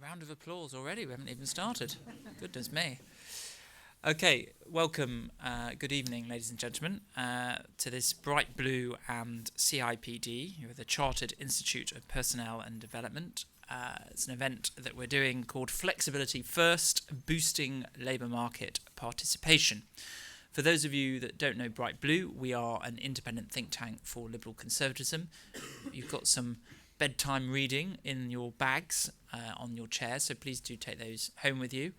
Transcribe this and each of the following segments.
round of applause already. We haven't even started. Goodness me. Okay, welcome, good evening, ladies and gentlemen, to this Bright Blue and CIPD, who are the Chartered Institute of Personnel and Development. It's an event that we're doing called Flexibility First, Boosting Labour Market Participation. For those of you that don't know Bright Blue, we are an independent think tank for liberal conservatism. You've got some bedtime reading in your bags on your chair, so please do take those home with you.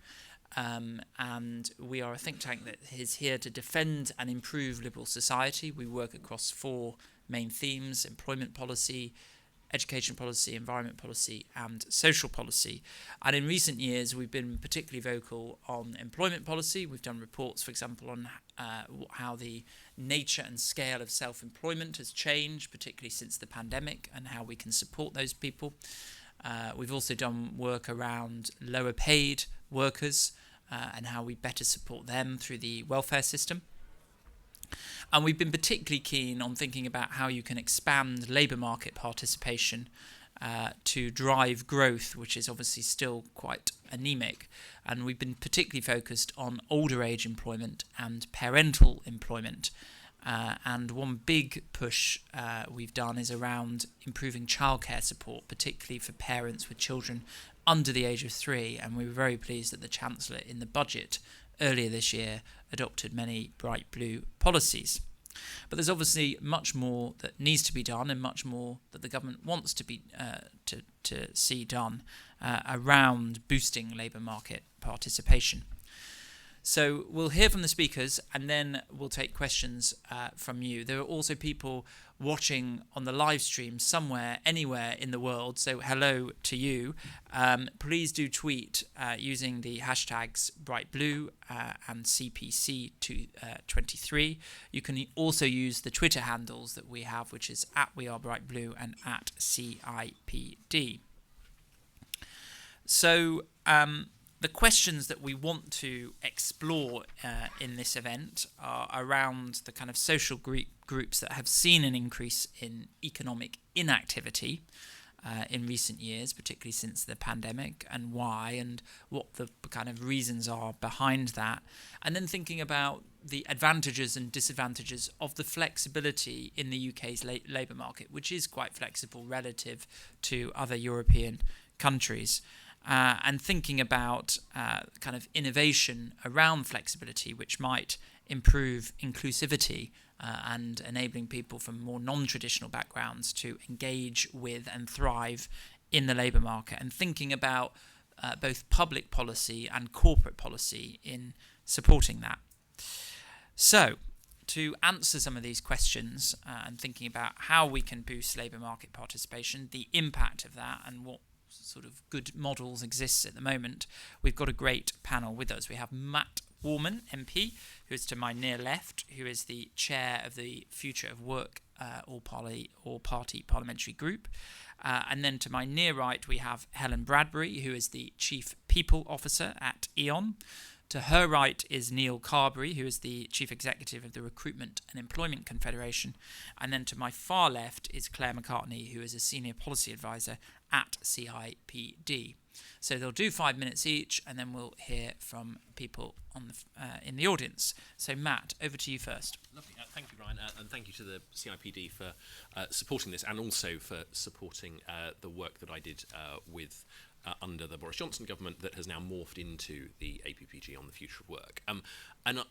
And we are a think tank that is here to defend and improve liberal society. We work across four main themes: employment policy, education policy, environment policy, and social policy. And in recent years, we've been particularly vocal on employment policy. We've done reports, for example, on how the nature and scale of self-employment has changed, particularly since the pandemic, and how we can support those people. We've also done work around lower paid workers and how we better support them through the welfare system. And we've been particularly keen on thinking about how you can expand labour market participation to drive growth, which is obviously still quite anemic. And we've been particularly focused on older age employment and parental employment. And one big push we've done is around improving childcare support, particularly for parents with children under the age of 3. And we were very pleased that the Chancellor in the budget earlier this year adopted many Bright Blue policies. But there's obviously much more that needs to be done, and much more that the government wants to be to see done around boosting labour market participation. So we'll hear from the speakers, and then we'll take questions from you. There are also people watching on the live stream somewhere, anywhere in the world, so hello to you. Please do tweet using the hashtags BrightBlue and CPC23. You can also use the Twitter handles that we have, which is @WeAreBrightBlue and @CIPD. So the questions that we want to explore in this event are around the kind of social groups that have seen an increase in economic inactivity in recent years, particularly since the pandemic, and why, and what the kind of reasons are behind that. And then thinking about the advantages and disadvantages of the flexibility in the UK's labour market, which is quite flexible relative to other European countries. And thinking about kind of innovation around flexibility, which might improve inclusivity and enabling people from more non-traditional backgrounds to engage with and thrive in the labour market, and thinking about both public policy and corporate policy in supporting that. So, to answer some of these questions and thinking about how we can boost labour market participation, the impact of that, and what sort of good models exists at the moment, we've got a great panel with us. We have Matt Warman, MP, who is to my near left, who is the chair of the Future of Work All-Party Parliamentary Group. And then to my near right, we have Helen Bradbury, who is the Chief People Officer at E.ON. To her right is Neil Carberry, who is the Chief Executive of the Recruitment and Employment Confederation. And then to my far left is Claire McCartney, who is a Senior Policy Advisor at CIPD. So they'll do 5 minutes each, and then we'll hear from people on in the audience. So Matt, over to you first. Lovely. Thank you, Ryan, and thank you to the CIPD for supporting this, and also for supporting the work that I did with under the Boris Johnson government that has now morphed into the APPG on the future of work. And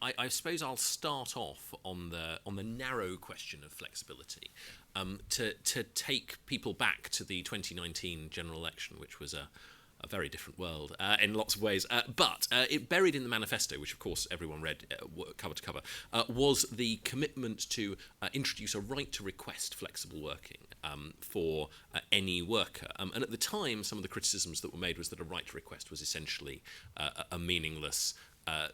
I suppose I'll start off on the narrow question of flexibility, to take people back to the 2019 general election, which was a very different world in lots of ways, but it buried in the manifesto, which of course everyone read cover to cover, was the commitment to introduce a right to request flexible working for any worker. And at the time, some of the criticisms that were made was that a right to request was essentially a meaningless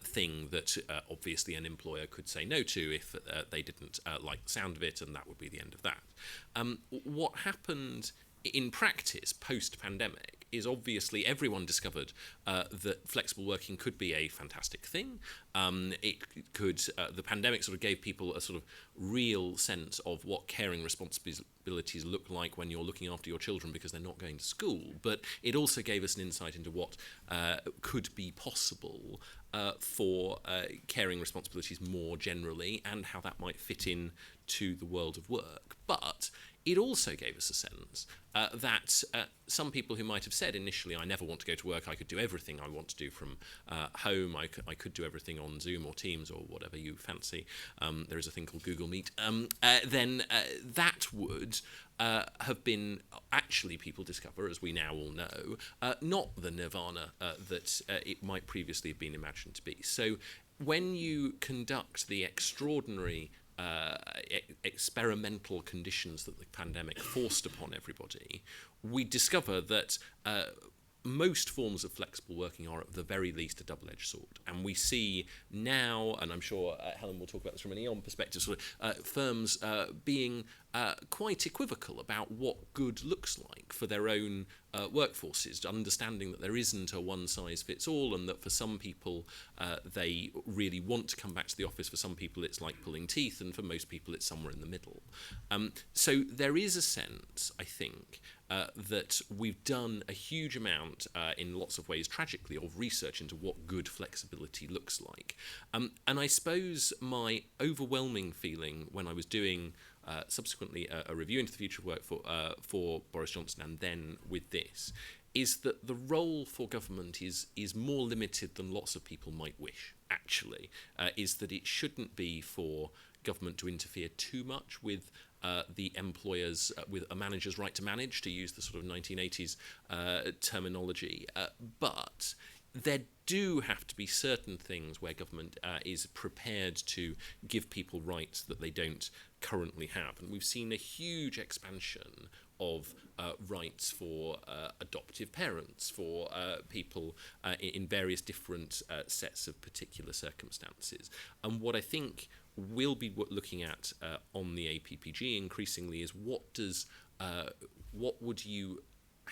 thing that obviously an employer could say no to if they didn't like the sound of it, and that would be the end of that. What happened in practice post-pandemic is obviously everyone discovered that flexible working could be a fantastic thing. The pandemic sort of gave people a sort of real sense of what caring responsibilities look like when you're looking after your children because they're not going to school. But it also gave us an insight into what could be possible for caring responsibilities more generally, and how that might fit in to the world of work. But it also gave us a sense that some people who might have said initially, I never want to go to work, I could do everything I want to do from home, I could do everything on Zoom or Teams or whatever you fancy, there is a thing called Google Meet, then that would have been, actually people discover, as we now all know, not the nirvana that it might previously have been imagined to be. So when you conduct the extraordinary experimental conditions that the pandemic forced upon everybody, we discover that most forms of flexible working are at the very least a double-edged sword. And we see now, and I'm sure Helen will talk about this from an Eon perspective, sort of firms being quite equivocal about what good looks like for their own workforces, understanding that there isn't a one-size-fits-all, and that for some people they really want to come back to the office, for some people it's like pulling teeth, and for most people it's somewhere in the middle. So there is a sense, I think, that we've done a huge amount, in lots of ways tragically, of research into what good flexibility looks like. And I suppose my overwhelming feeling when I was doing subsequently a review into the future of work for Boris Johnson, and then with this, is that the role for government is more limited than lots of people might wish, actually, is that it shouldn't be for government to interfere too much with the employers, with a manager's right to manage, to use the sort of 1980s terminology. But there do have to be certain things where government is prepared to give people rights that they don't currently have. And we've seen a huge expansion of rights for adoptive parents, for people in various different sets of particular circumstances. And what I think we'll be looking at on the APPG increasingly is what would you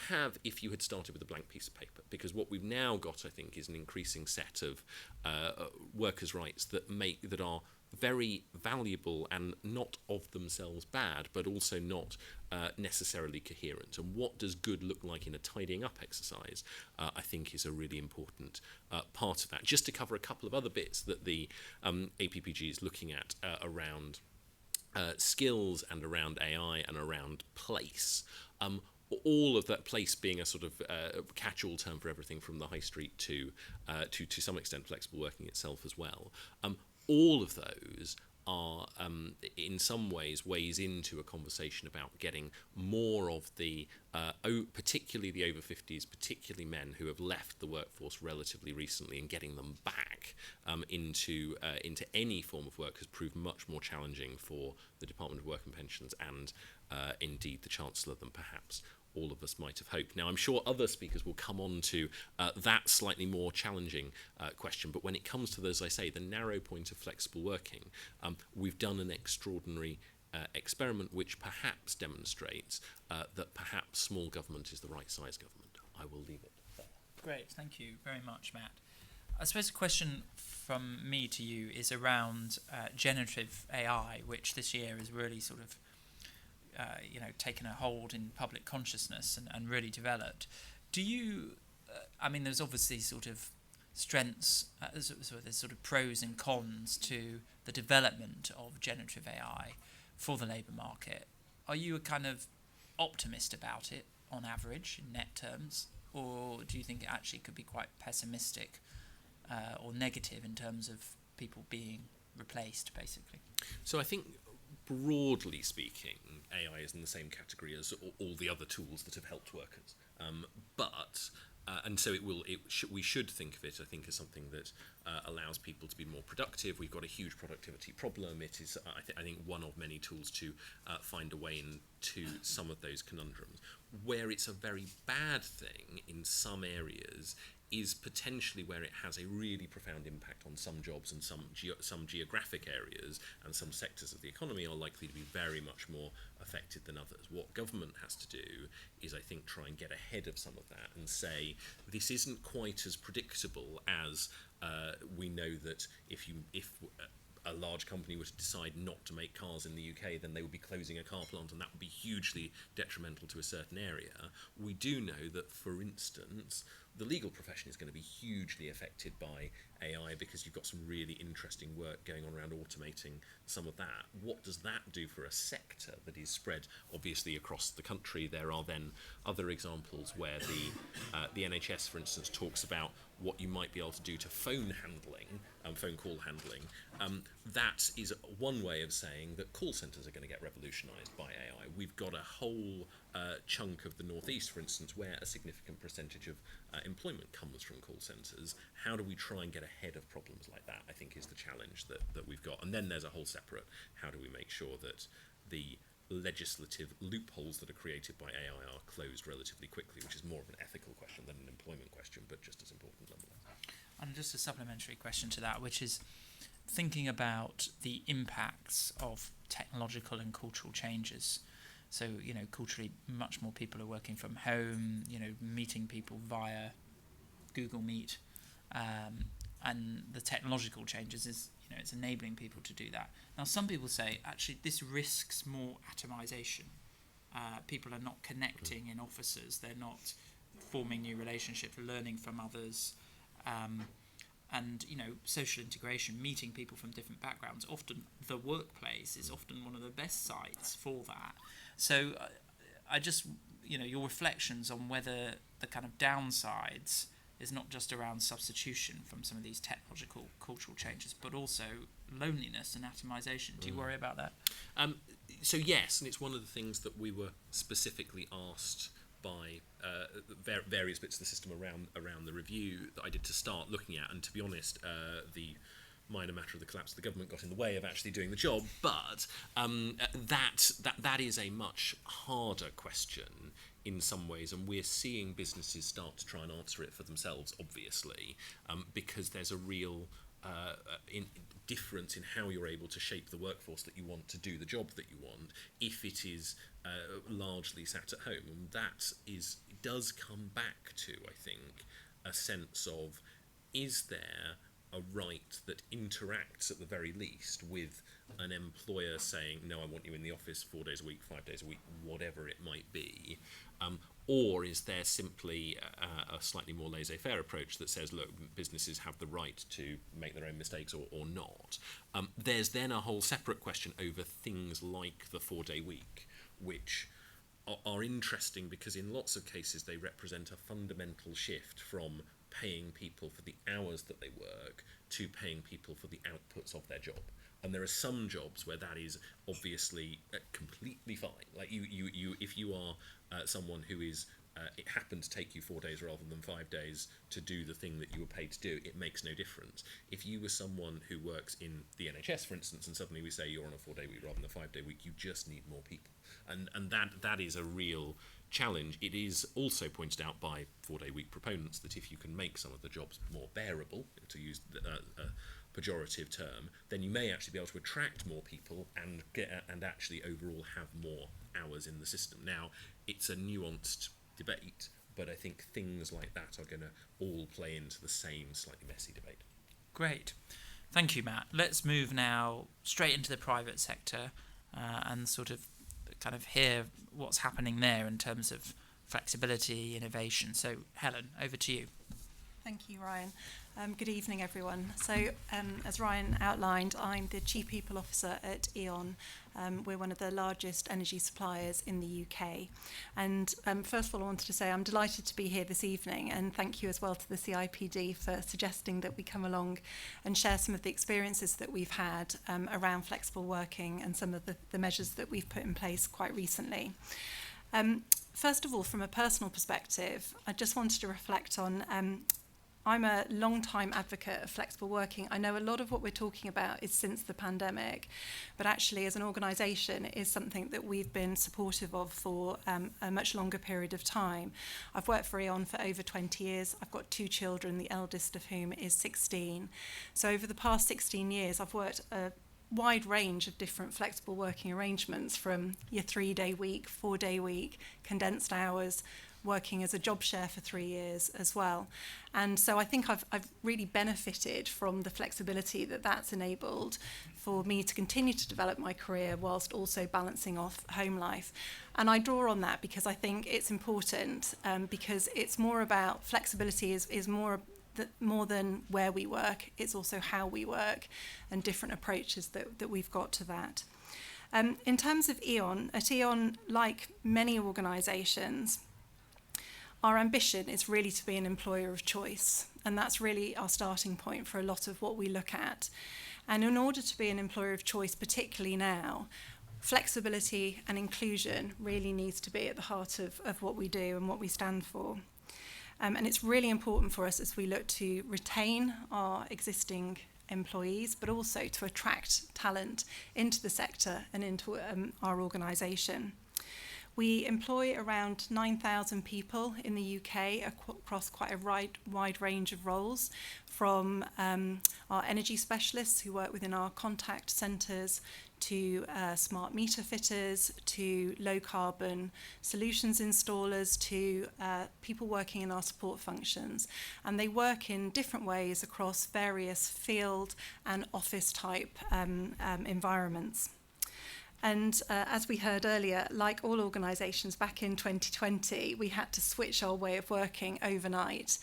have if you had started with a blank piece of paper? Because what we've now got, I think, is an increasing set of workers' rights that are very valuable and not of themselves bad, but also not necessarily coherent. And what does good look like in a tidying up exercise, I think, is a really important part of that. Just to cover a couple of other bits that the APPG is looking at around skills and around AI and around place. All of that, place being a sort of catch-all term for everything from the high street to some extent flexible working itself as well. All of those are in some ways into a conversation about getting more of the, particularly the over 50s, particularly men who have left the workforce relatively recently, and getting them back into any form of work has proved much more challenging for the Department of Work and Pensions and indeed the Chancellor than perhaps all of us might have hoped. Now, I'm sure other speakers will come on to that slightly more challenging question, but when it comes to, as I say, the narrow point of flexible working, we've done an extraordinary experiment which perhaps demonstrates that perhaps small government is the right size government. I will leave it there. Great, thank you very much, Matt. I suppose a question from me to you is around generative AI, which this year has really sort of taken a hold in public consciousness and really developed. Do you, there's obviously sort of strengths, there's sort of pros and cons to the development of generative AI for the labour market. Are you a kind of optimist about it on average in net terms, or do you think it actually could be quite pessimistic or negative in terms of people being replaced, basically? So I think, broadly speaking, AI is in the same category as all the other tools that have helped workers. And so we should think of it, I think, as something that allows people to be more productive. We've got a huge productivity problem. It is, I think, one of many tools to find a way into some of those conundrums. Where it's a very bad thing in some areas is potentially where it has a really profound impact on some jobs and some geographic areas, and some sectors of the economy are likely to be very much more affected than others. What government has to do is, I think, try and get ahead of some of that and say this isn't quite as predictable as we know that if a large company were to decide not to make cars in the UK, then they would be closing a car plant, and that would be hugely detrimental to a certain area. We do know that, for instance, the legal profession is going to be hugely affected by AI, because you've got some really interesting work going on around automating some of that. What does that do for a sector that is spread obviously across the country? There are then other examples where the NHS, for instance, talks about what you might be able to do to phone call handling. That is one way of saying that call centres are going to get revolutionised by AI. We've got a whole chunk of the northeast, for instance, where a significant percentage of employment comes from call centres. How do we try and get ahead of problems like that, I think, is the challenge that we've got. And then there's a whole separate, how do we make sure that the legislative loopholes that are created by AI are closed relatively quickly, which is more of an ethical question than an employment question, but just as important nonetheless. And just a supplementary question to that, which is thinking about the impacts of technological and cultural changes. So, culturally, much more people are working from home, meeting people via Google Meet, and the technological changes is, it's enabling people to do that. Now, some people say, actually, this risks more atomization. People are not connecting in offices, they're not forming new relationships, learning from others, and social integration, meeting people from different backgrounds. Often the workplace is often one of the best sites for that. So I just, your reflections on whether the kind of downsides is not just around substitution from some of these technological cultural changes, but also loneliness and atomization. Do you worry about that? So yes, and it's one of the things that we were specifically asked by various bits of the system around the review that I did to start looking at. And to be honest, the minor matter of the collapse of the government got in the way of actually doing the job. But that is a much harder question in some ways, and we're seeing businesses start to try and answer it for themselves, obviously, because there's a real difference in how you're able to shape the workforce that you want to do the job that you want if it is largely sat at home. And that does come back to, I think, a sense of, is there a right that interacts at the very least with an employer saying, no, I want you in the office 4 days a week, 5 days a week, whatever it might be, or is there simply a slightly more laissez-faire approach that says, look, businesses have the right to make their own mistakes or not? There's then a whole separate question over things like the 4-day week, which are interesting because in lots of cases they represent a fundamental shift from paying people for the hours that they work to paying people for the outputs of their job. And there are some jobs where that is obviously completely fine. Like if you are someone who is, it happened to take you 4 days rather than 5 days to do the thing that you were paid to do, it makes no difference. If you were someone who works in the NHS, for instance, and suddenly we say you're on a 4-day week rather than a 5-day week, you just need more people. And that is a real challenge. It is also pointed out by 4-day week proponents that if you can make some of the jobs more bearable, to use a pejorative term, then you may actually be able to attract more people and actually overall have more hours in the system. Now, it's a nuanced debate, but I think things like that are going to all play into the same slightly messy debate. Great. Thank you, Matt. Let's move now straight into the private sector and sort of kind of hear what's happening there in terms of flexibility, innovation. So, Helen, over to you. Thank you, Ryan. Good evening, everyone. So, as Ryan outlined, I'm the Chief People Officer at E.ON. We're one of the largest energy suppliers in the UK. And first of all, I wanted to say I'm delighted to be here this evening, and thank you as well to the CIPD for suggesting that we come along and share some of the experiences that we've had around flexible working and some of the measures that we've put in place quite recently. First of all, from a personal perspective, I just wanted to reflect on I'm a long-time advocate of flexible working. I know a lot of what we're talking about is since the pandemic, but actually as an organisation it is something that we've been supportive of for a much longer period of time. I've worked for E.ON for over 20 years. I've got 2 children, the eldest of whom is 16. So over the past 16 years I've worked a wide range of different flexible working arrangements, from your 3-day week, 4-day week, condensed hours, working as a job share for 3 years as well. And so I think I've really benefited from the flexibility that that's enabled for me to continue to develop my career whilst also balancing off home life. And I draw on that because I think it's important, because it's more about flexibility is more than where we work. It's also how we work and different approaches that we've got to that. In terms of E.ON, at E.ON, like many organisations, our ambition is really to be an employer of choice, and that's really our starting point for a lot of what we look at. And in order to be an employer of choice, particularly now, flexibility and inclusion really needs to be at the heart of what we do and what we stand for. And it's really important for us as we look to retain our existing employees, but also to attract talent into the sector and into our organisation. We employ around 9,000 people in the UK across quite a wide range of roles, from our energy specialists who work within our contact centres, to smart meter fitters, to low carbon solutions installers, to people working in our support functions. And they work in different ways across various field and office type environments. And as we heard earlier, like all organisations back in 2020, we had to switch our way of working overnight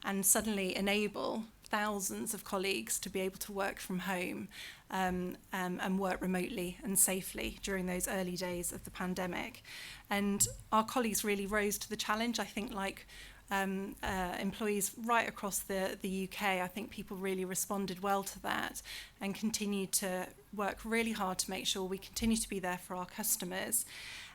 and suddenly enable thousands of colleagues to be able to work from home and work remotely and safely during those early days of the pandemic. And our colleagues really rose to the challenge. I think, like employees right across the UK, I think people really responded well to that and continued to work really hard to make sure we continue to be there for our customers.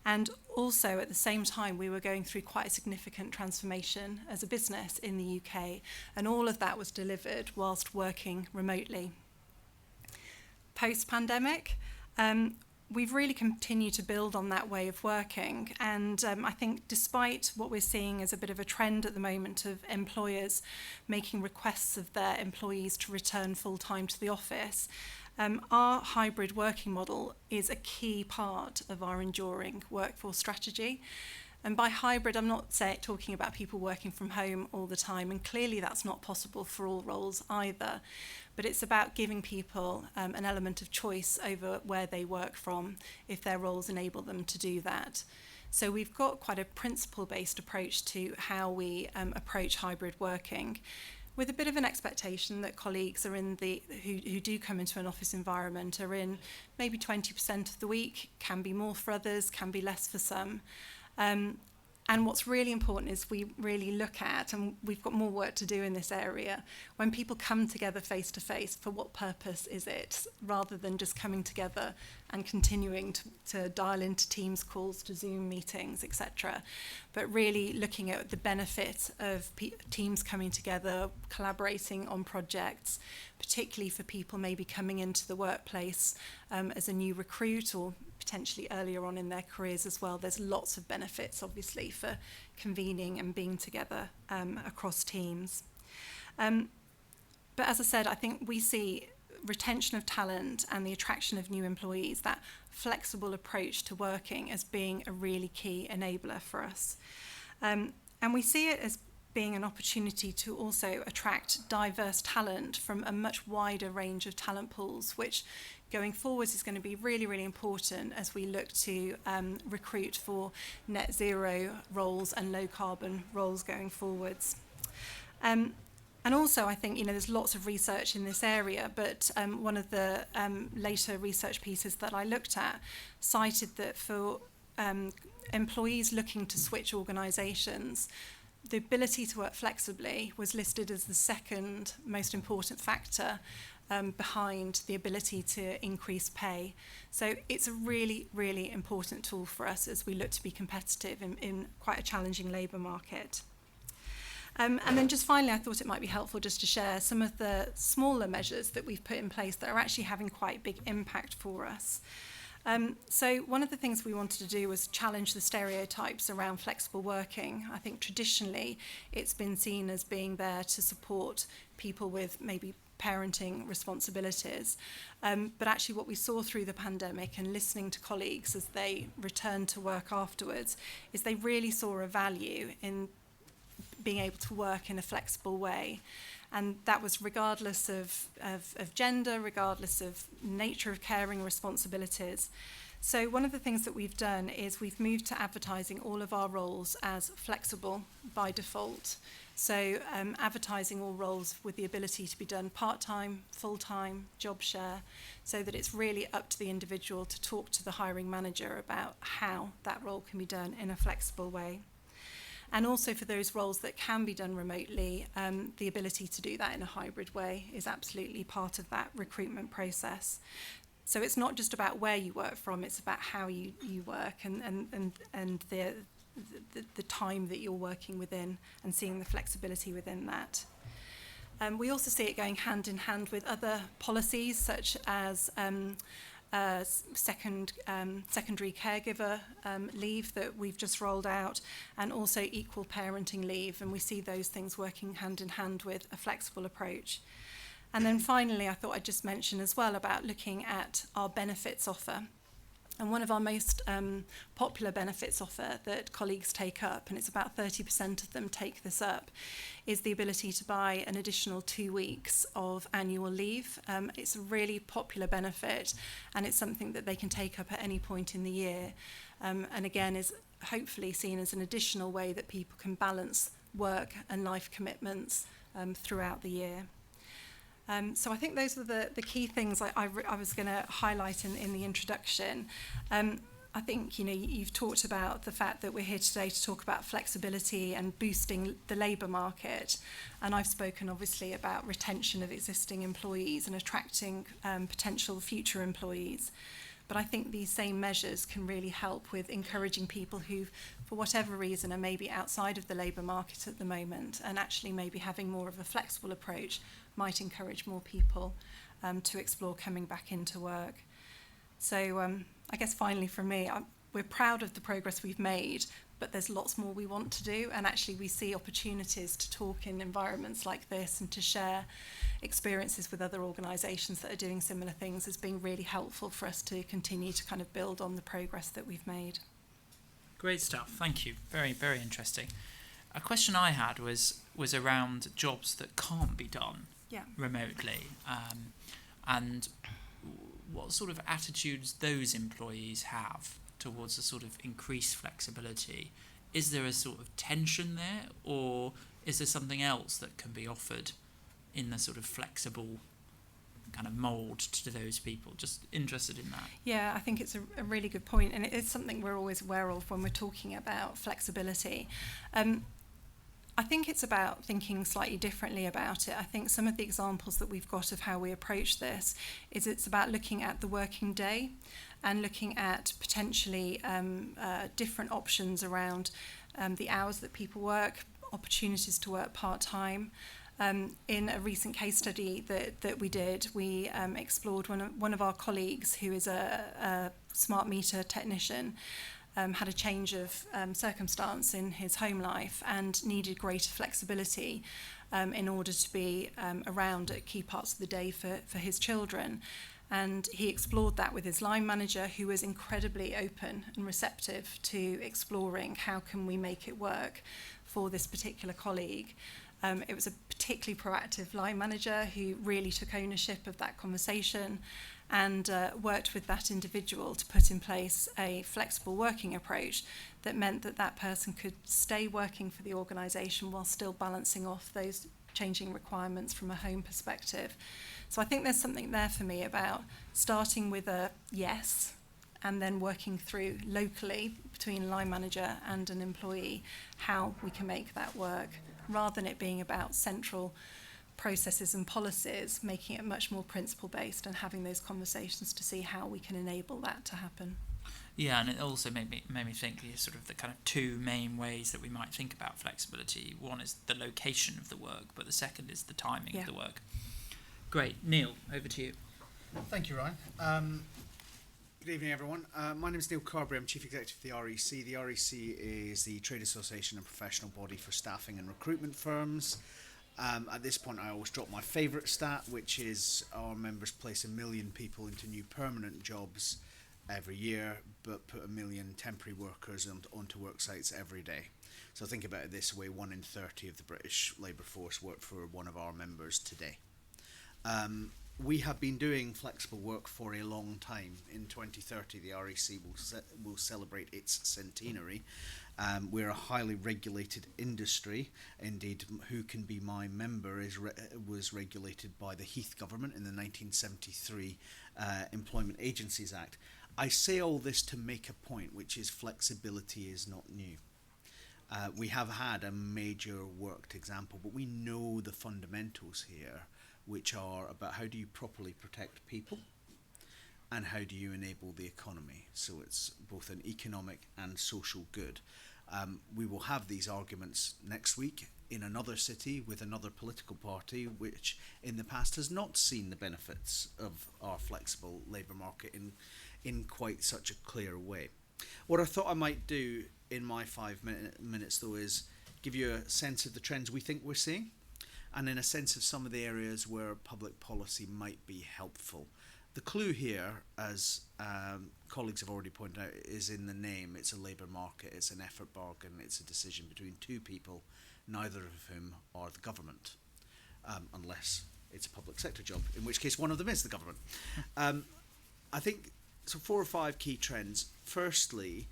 And also at the same time, we were going through quite a significant transformation as a business in the UK, and all of that was delivered whilst working remotely. Post-pandemic, we've really continued to build on that way of working, and I think despite what we're seeing as a bit of a trend at the moment of employers making requests of their employees to return full-time to the office, our hybrid working model is a key part of our enduring workforce strategy. And by hybrid, I'm not talking about people working from home all the time, and clearly that's not possible for all roles either. But it's about giving people an element of choice over where they work from, if their roles enable them to do that. So we've got quite a principle-based approach to how we approach hybrid working, with a bit of an expectation that colleagues are who do come into an office environment are in maybe 20% of the week, can be more for others, can be less for some. And what's really important is we really look at, and we've got more work to do in this area, when people come together face to face, for what purpose is it, rather than just coming together and continuing to dial into Teams calls, to Zoom meetings, etc. But really looking at the benefit of teams coming together, collaborating on projects, particularly for people maybe coming into the workplace as a new recruit, or potentially earlier on in their careers as well. There's lots of benefits, obviously, for convening and being together across teams. But as I said, I think we see retention of talent and the attraction of new employees, that flexible approach to working, as being a really key enabler for us. And we see it as being an opportunity to also attract diverse talent from a much wider range of talent pools, which going forwards is going to be really, really important as we look to recruit for net zero roles and low carbon roles going forwards. And also, I think, there's lots of research in this area, but one of the later research pieces that I looked at cited that for employees looking to switch organisations, the ability to work flexibly was listed as the second most important factor behind the ability to increase pay. So it's a really, really important tool for us as we look to be competitive in quite a challenging labour market. And then just finally, I thought it might be helpful just to share some of the smaller measures that we've put in place that are actually having quite big impact for us. So one of the things we wanted to do was challenge the stereotypes around flexible working. I think traditionally it's been seen as being there to support people with maybe parenting responsibilities. But actually what we saw through the pandemic and listening to colleagues as they returned to work afterwards is they really saw a value in being able to work in a flexible way. And that was regardless of gender, regardless of nature of caring responsibilities. So one of the things that we've done is we've moved to advertising all of our roles as flexible by default. So advertising all roles with the ability to be done part-time, full-time, job share, so that it's really up to the individual to talk to the hiring manager about how that role can be done in a flexible way. And also for those roles that can be done remotely, the ability to do that in a hybrid way is absolutely part of that recruitment process. So it's not just about where you work from, it's about how you work and the time that you're working within and seeing the flexibility within that. We also see it going hand in hand with other policies such as secondary caregiver leave that we've just rolled out, and also equal parenting leave, and we see those things working hand in hand with a flexible approach. And then finally, I thought I'd just mention as well about looking at our benefits offer. And one of our most popular benefits offer that colleagues take up, and it's about 30% of them take this up, is the ability to buy an additional 2 weeks of annual leave. It's a really popular benefit, and it's something that they can take up at any point in the year. And again, is hopefully seen as an additional way that people can balance work and life commitments throughout the year. So I think those are the key things I was going to highlight in the introduction. I think you've talked about the fact that we're here today to talk about flexibility and boosting the labour market, and I've spoken obviously about retention of existing employees and attracting potential future employees. But I think these same measures can really help with encouraging people who, for whatever reason, are maybe outside of the labour market at the moment, and actually maybe having more of a flexible approach might encourage more people to explore coming back into work. So I guess finally from me, we're proud of the progress we've made, but there's lots more we want to do, and actually we see opportunities to talk in environments like this and to share experiences with other organisations that are doing similar things as being really helpful for us to continue to kind of build on the progress that we've made. Great stuff, thank you. Very, very interesting. A question I had was around jobs that can't be done remotely, and what sort of attitudes those employees have towards a sort of increased flexibility. Is there a sort of tension there, or is there something else that can be offered in the sort of flexible kind of mould to those people? Just interested in that. Yeah, I think it's a really good point, and it is something we're always aware of when we're talking about flexibility. I think it's about thinking slightly differently about it. I think some of the examples that we've got of how we approach this is it's about looking at the working day and looking at potentially different options around the hours that people work, opportunities to work part-time. In a recent case study that we did, we explored one of our colleagues who is a smart meter technician, had a change of circumstance in his home life and needed greater flexibility in order to be around at key parts of the day for his children. And he explored that with his line manager, who was incredibly open and receptive to exploring how can we make it work for this particular colleague. It was a particularly proactive line manager who really took ownership of that conversation and worked with that individual to put in place a flexible working approach that meant that that person could stay working for the organisation while still balancing off those changing requirements from a home perspective. So I think there's something there for me about starting with a yes and then working through locally between a line manager and an employee how we can make that work, rather than it being about central processes and policies, making it much more principle-based and having those conversations to see how we can enable that to happen. Yeah, and it also made me think sort of the kind of two main ways that we might think about flexibility. One is the location of the work, but the second is the timing of the work. Great. Neil, over to you. Thank you, Ryan. Good evening, everyone. My name is Neil Carberry. I'm Chief Executive of the REC. The REC is the trade association and professional body for staffing and recruitment firms. At this point, I always drop my favourite stat, which is our members place 1 million people into new permanent jobs every year, but put 1 million temporary workers onto work sites every day. So think about it this way: 1 in 30 of the British labour force work for one of our members today. We have been doing flexible work for a long time. In 2030, the REC will celebrate its centenary. We're a highly regulated industry. Indeed, Who Can Be My Member was regulated by the Heath government in the 1973 Employment Agencies Act. I say all this to make a point, which is flexibility is not new. We have had a major worked example, but we know the fundamentals here, which are about how do you properly protect people and how do you enable the economy. So it's both an economic and social good. We will have these arguments next week in another city with another political party which in the past has not seen the benefits of our flexible labour market in quite such a clear way. What I thought I might do in my 5 minutes though is give you a sense of the trends we think we're seeing, and in a sense of some of the areas where public policy might be helpful. The clue here, as colleagues have already pointed out, is in the name. It's a labour market, it's an effort bargain, it's a decision between two people, neither of whom are the government, unless it's a public sector job, in which case one of them is the government. I think, so 4 or 5 key trends. Firstly,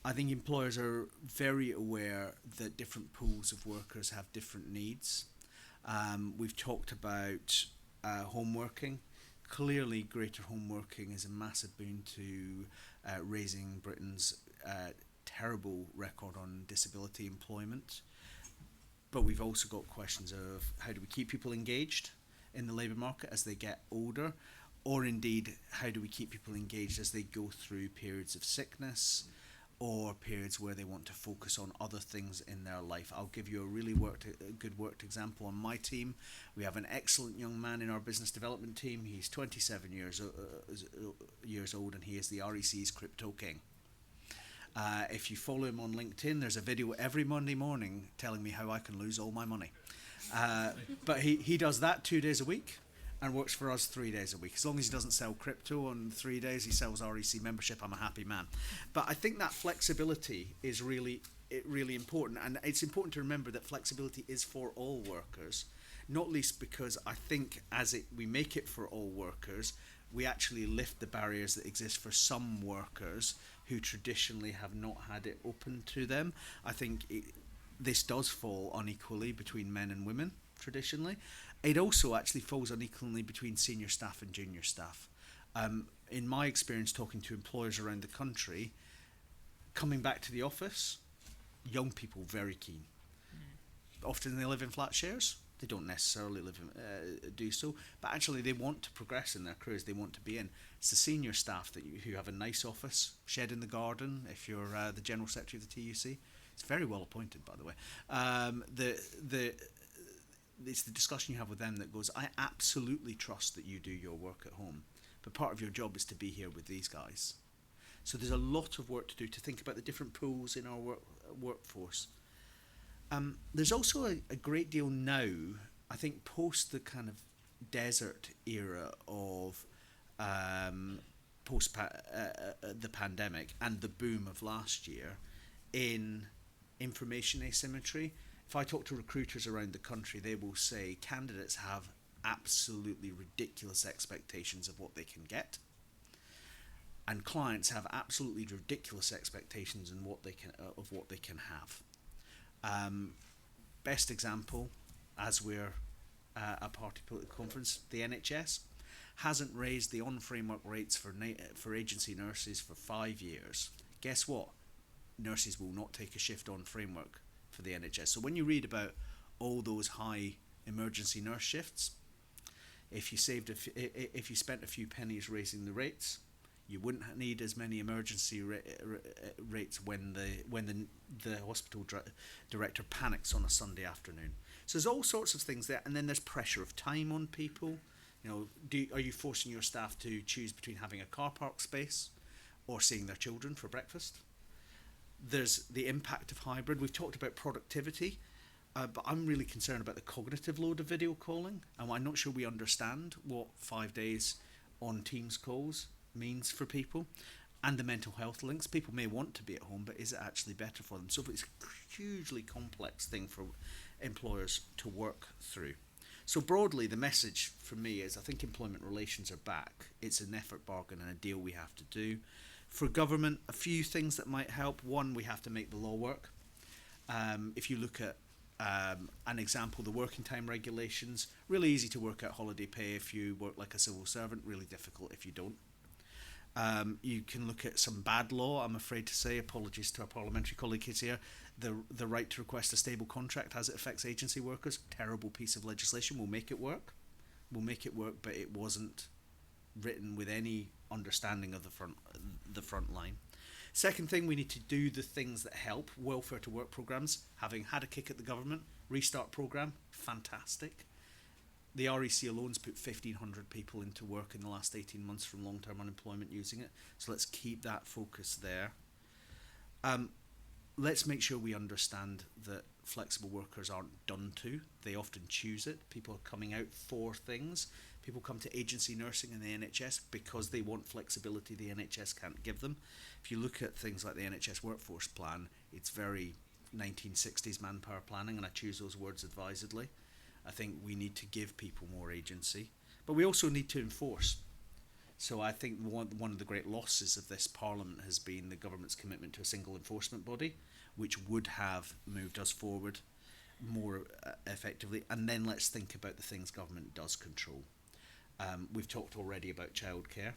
I think employers are very aware that different pools of workers have different needs. We've talked about home working. Clearly, greater home working is a massive boon to raising Britain's terrible record on disability employment. But we've also got questions of how do we keep people engaged in the labour market as they get older, or indeed, how do we keep people engaged as they go through periods of sickness, or periods where they want to focus on other things in their life. I'll give you a really good worked example on my team. We have an excellent young man in our business development team. He's 27 years old and he is the REC's crypto king. If you follow him on LinkedIn, there's a video every Monday morning telling me how I can lose all my money. But he does that 2 days a week and works for us 3 days a week. As long as he doesn't sell crypto on 3 days, he sells REC membership, I'm a happy man. But I think that flexibility is really important. And it's important to remember that flexibility is for all workers, not least because I think we make it for all workers, we actually lift the barriers that exist for some workers who traditionally have not had it open to them. I think this does fall unequally between men and women, traditionally. It also actually falls unequally between senior staff and junior staff. In my experience talking to employers around the country, coming back to the office, young people very keen. Often they live in flat shares. They don't necessarily do so, but actually they want to progress in their careers. They want to be in. It's the senior staff who have a nice office, shed in the garden. If you're the general secretary of the TUC, it's very well appointed, by the way. It's the discussion you have with them that goes, I absolutely trust that you do your work at home, but part of your job is to be here with these guys. So there's a lot of work to do to think about the different pools in our workforce. There's also a great deal now, I think, post the kind of desert era of the pandemic and the boom of last year in information asymmetry. If I talk to recruiters around the country, they will say candidates have absolutely ridiculous expectations of what they can get, and clients have absolutely ridiculous expectations of what they can have. Best example, as we're a party political conference, the NHS hasn't raised the on-framework rates for agency nurses for 5 years. Guess what? Nurses will not take a shift on framework for the NHS. So when you read about all those high emergency nurse shifts, if you spent a few pennies raising the rates, You wouldn't need as many emergency rates when the hospital director panics on a Sunday afternoon. So there's all sorts of things there, and then there's pressure of time on people. Are you forcing your staff to choose between having a car park space or seeing their children for breakfast? There's the impact of hybrid. We've talked about productivity, but I'm really concerned about the cognitive load of video calling, and I'm not sure we understand what 5 days on Teams calls means for people, and the mental health links. People may want to be at home, but is it actually better for them? So it's a hugely complex thing for employers to work through. So broadly, the message from me is I think employment relations are back. It's an effort bargain and a deal we have to do. For government, a few things that might help. One, we have to make the law work. If you look at an example, the working time regulations, really easy to work out holiday pay if you work like a civil servant, really difficult if you don't. You can look at some bad law, I'm afraid to say, apologies to our parliamentary colleagues here, the right to request a stable contract as it affects agency workers, terrible piece of legislation. We'll make it work, but it wasn't written with any understanding of the front line. Second thing, we need to do the things that help. Welfare to work programs, having had a kick at the government, restart program, fantastic. The REC alone's put 1,500 people into work in the last 18 months from long-term unemployment using it. So let's keep that focus there. Let's make sure we understand that flexible workers aren't done to. They often choose it. People are coming out for things. People come to agency nursing in the NHS because they want flexibility the NHS can't give them. If you look at things like the NHS workforce plan, it's very 1960s manpower planning, and I choose those words advisedly. I think we need to give people more agency, but we also need to enforce. So I think one of the great losses of this Parliament has been the government's commitment to a single enforcement body, which would have moved us forward more effectively. And then let's think about the things government does control. We've talked already about childcare.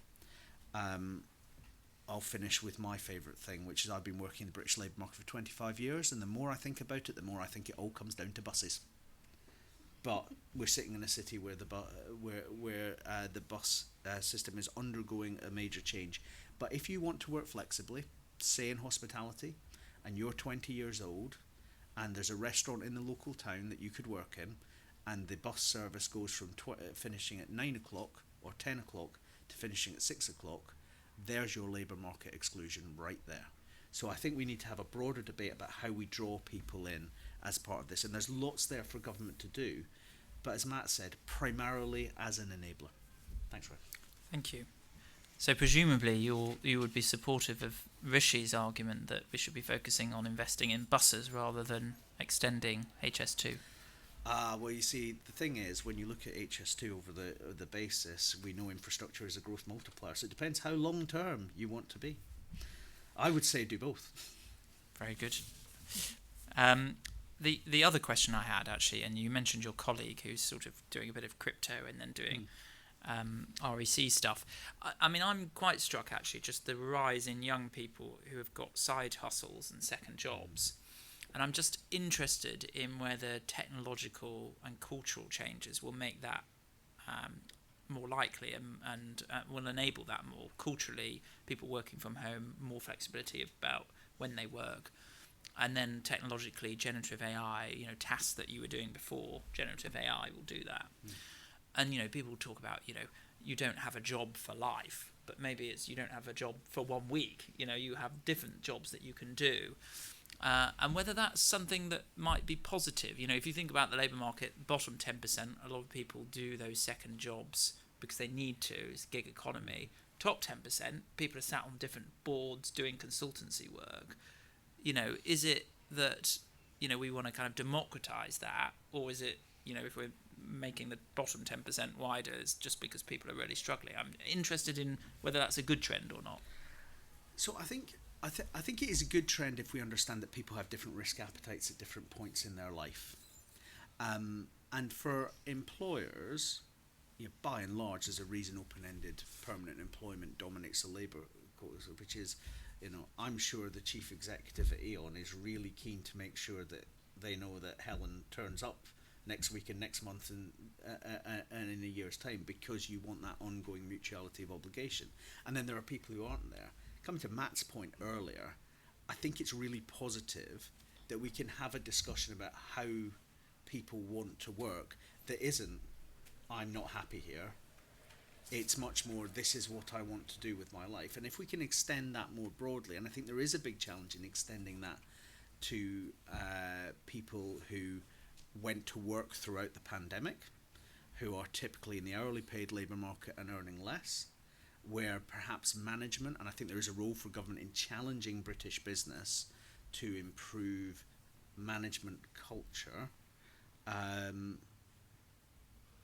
I'll finish with my favourite thing, which is I've been working in the British labour market for 25 years, and the more I think about it, the more I think it all comes down to buses. But we're sitting in a city where the bus system is undergoing a major change. But if you want to work flexibly, say in hospitality, and you're 20 years old, and there's a restaurant in the local town that you could work in, and the bus service goes from finishing at 9 o'clock or 10 o'clock to finishing at 6 o'clock, there's your labour market exclusion right there. So I think we need to have a broader debate about how we draw people in as part of this. And there's lots there for government to do. But as Matt said, primarily as an enabler. Thanks, Roy. Thank you. So presumably you would be supportive of Rishi's argument that we should be focusing on investing in buses rather than extending HS2. Well, you see, the thing is, when you look at HS2 over the basis, we know infrastructure is a growth multiplier. So it depends how long term you want to be. I would say do both. Very good. The other question I had, actually, and you mentioned your colleague who's sort of doing a bit of crypto and then doing REC stuff. I mean, I'm quite struck, actually, just the rise in young people who have got side hustles and second jobs. And I'm just interested in whether technological and cultural changes will make that more likely and will enable that more. Culturally, people working from home, more flexibility about when they work. And then technologically, generative AI, tasks that you were doing before, generative AI will do that. And, people talk about, you don't have a job for life, but maybe it's you don't have a job for 1 week. You have different jobs that you can do. And whether that's something that might be positive. If you think about the labour market, bottom 10%, a lot of people do those second jobs because they need to. It's gig economy. Top 10%, people are sat on different boards doing consultancy work. Is it that, we want to kind of democratise that, or is it, if we're making the bottom 10% wider, it's just because people are really struggling? I'm interested in whether that's a good trend or not. So I think it is a good trend if we understand that people have different risk appetites at different points in their life. And for employers, by and large, there's a reason open-ended permanent employment dominates the labour cause, which is, I'm sure the chief executive at Aon is really keen to make sure that they know that Helen turns up next week and next month and in a year's time, because you want that ongoing mutuality of obligation. And then there are people who aren't there. Coming to Matt's point earlier, I think it's really positive that we can have a discussion about how people want to work that isn't, I'm not happy here. It's much more, this is what I want to do with my life. And if we can extend that more broadly, and I think there is a big challenge in extending that to people who went to work throughout the pandemic, who are typically in the hourly paid labour market and earning less, where perhaps management, and I think there is a role for government in challenging British business to improve management culture,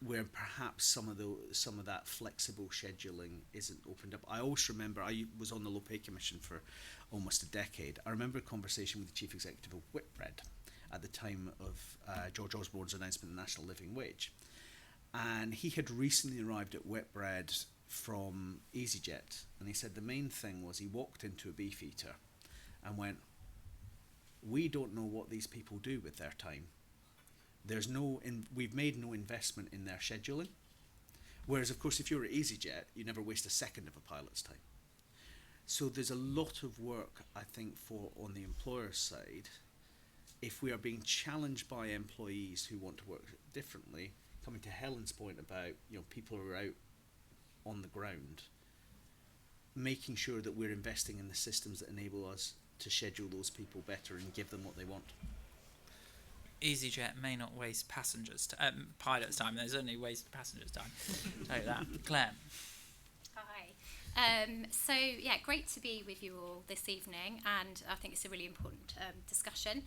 where perhaps some of that flexible scheduling isn't opened up. I always remember, I was on the Low Pay Commission for almost a decade. I remember a conversation with the chief executive of Whitbread at the time of George Osborne's announcement of the National Living Wage. And he had recently arrived at Whitbread from EasyJet, and he said the main thing was he walked into a beefeater and went, we don't know what these people do with their time. We've made no investment in their scheduling. Whereas, of course, if you're at EasyJet, you never waste a second of a pilot's time. So there's a lot of work, I think, on the employer side. If we are being challenged by employees who want to work differently, coming to Helen's point about people who are out on the ground, making sure that we're investing in the systems that enable us to schedule those people better and give them what they want. EasyJet may not waste pilots' time. There's only waste passengers' time. Tell you that. Claire. Hi. So great to be with you all this evening, and I think it's a really important discussion.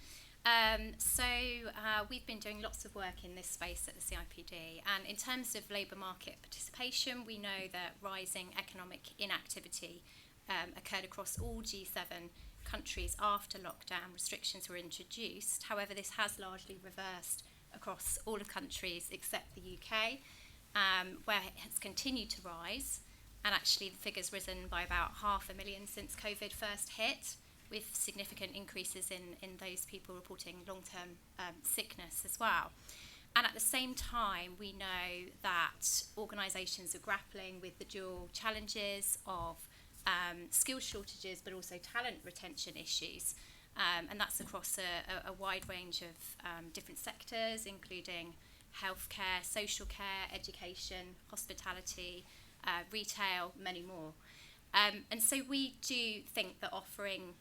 We've been doing lots of work in this space at the CIPD, and in terms of labour market participation, we know that rising economic inactivity occurred across all G7 countries after lockdown restrictions were introduced. However, this has largely reversed across all of countries except the UK, where it has continued to rise, and actually the figure's risen by about 500,000 since COVID first hit, with significant increases in those people reporting long-term sickness as well. And at the same time, we know that organisations are grappling with the dual challenges of skill shortages, but also talent retention issues. And that's across a wide range of different sectors, including healthcare, social care, education, hospitality, retail, many more. And so we do think that offering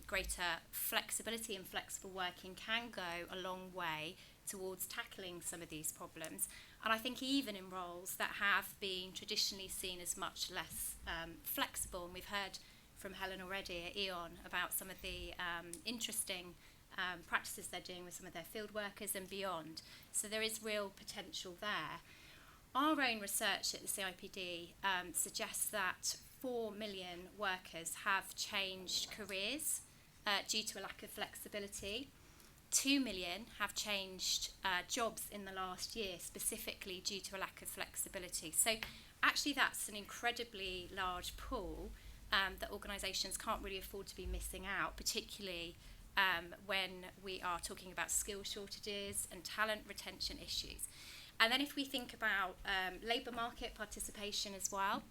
greater flexibility and flexible working can go a long way towards tackling some of these problems. And I think even in roles that have been traditionally seen as much less flexible, and we've heard from Helen already at E.ON about some of the interesting practices they're doing with some of their field workers and beyond. So there is real potential there. Our own research at the CIPD suggests that 4 million workers have changed careers due to a lack of flexibility. 2 million have changed jobs in the last year, specifically due to a lack of flexibility. So actually that's an incredibly large pool that organisations can't really afford to be missing out, particularly when we are talking about skill shortages and talent retention issues. And then if we think about labour market participation as well,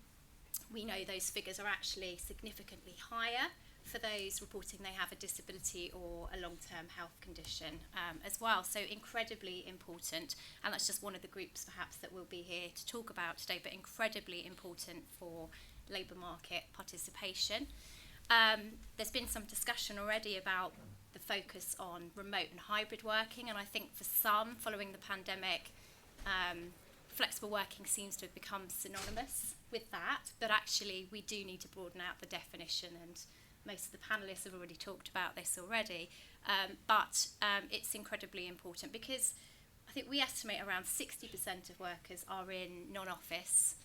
we know those figures are actually significantly higher for those reporting they have a disability or a long-term health condition as well. So incredibly important, and that's just one of the groups perhaps that we'll be here to talk about today, but incredibly important for labour market participation. There's been some discussion already about the focus on remote and hybrid working, and I think for some, following the pandemic, flexible working seems to have become synonymous with that, but actually we do need to broaden out the definition, and most of the panellists have already talked about this already, but it's incredibly important because I think we estimate around 60% of workers are in non-office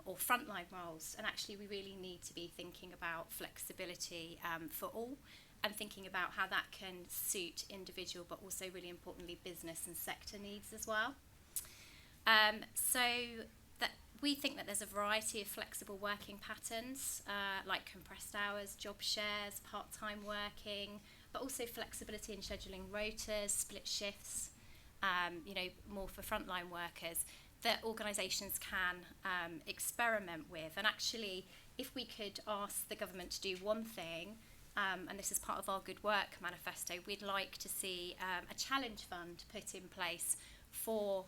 or frontline roles, and actually we really need to be thinking about flexibility for all, and thinking about how that can suit individual but also really importantly business and sector needs as well. So that we think that there's a variety of flexible working patterns like compressed hours, job shares, part-time working, but also flexibility in scheduling rotas, split shifts, more for frontline workers, that organisations can experiment with. And actually, if we could ask the government to do one thing, and this is part of our Good Work manifesto, we'd like to see a challenge fund put in place for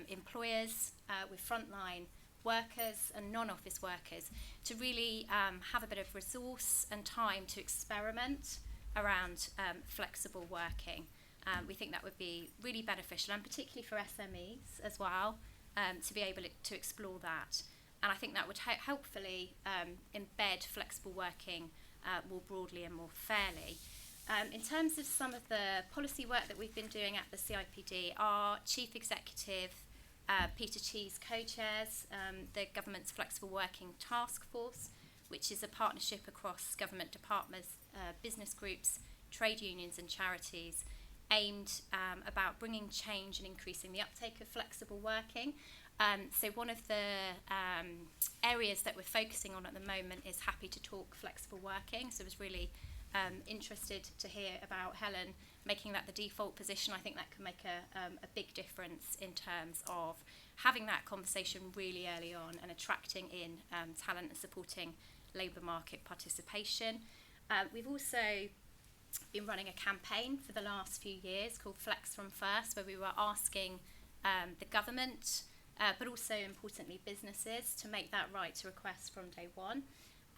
employers with frontline workers and non-office workers to really have a bit of resource and time to experiment around flexible working. We think that would be really beneficial, and particularly for SMEs as well, to be able to explore that. And I think that would helpfully embed flexible working more broadly and more fairly. In terms of some of the policy work that we've been doing at the CIPD, our Chief Executive, Peter Cheese, co-chairs the government's Flexible Working Task Force, which is a partnership across government departments, business groups, trade unions and charities, aimed about bringing change and increasing the uptake of flexible working. So one of the areas that we're focusing on at the moment is Happy to Talk Flexible Working. So I was really interested to hear about Helen making that the default position. I think that could make a big difference in terms of having that conversation really early on and attracting in talent and supporting labour market participation. We've also been running a campaign for the last few years called Flex From First, where we were asking the government, but also importantly businesses, to make that right to request from day one.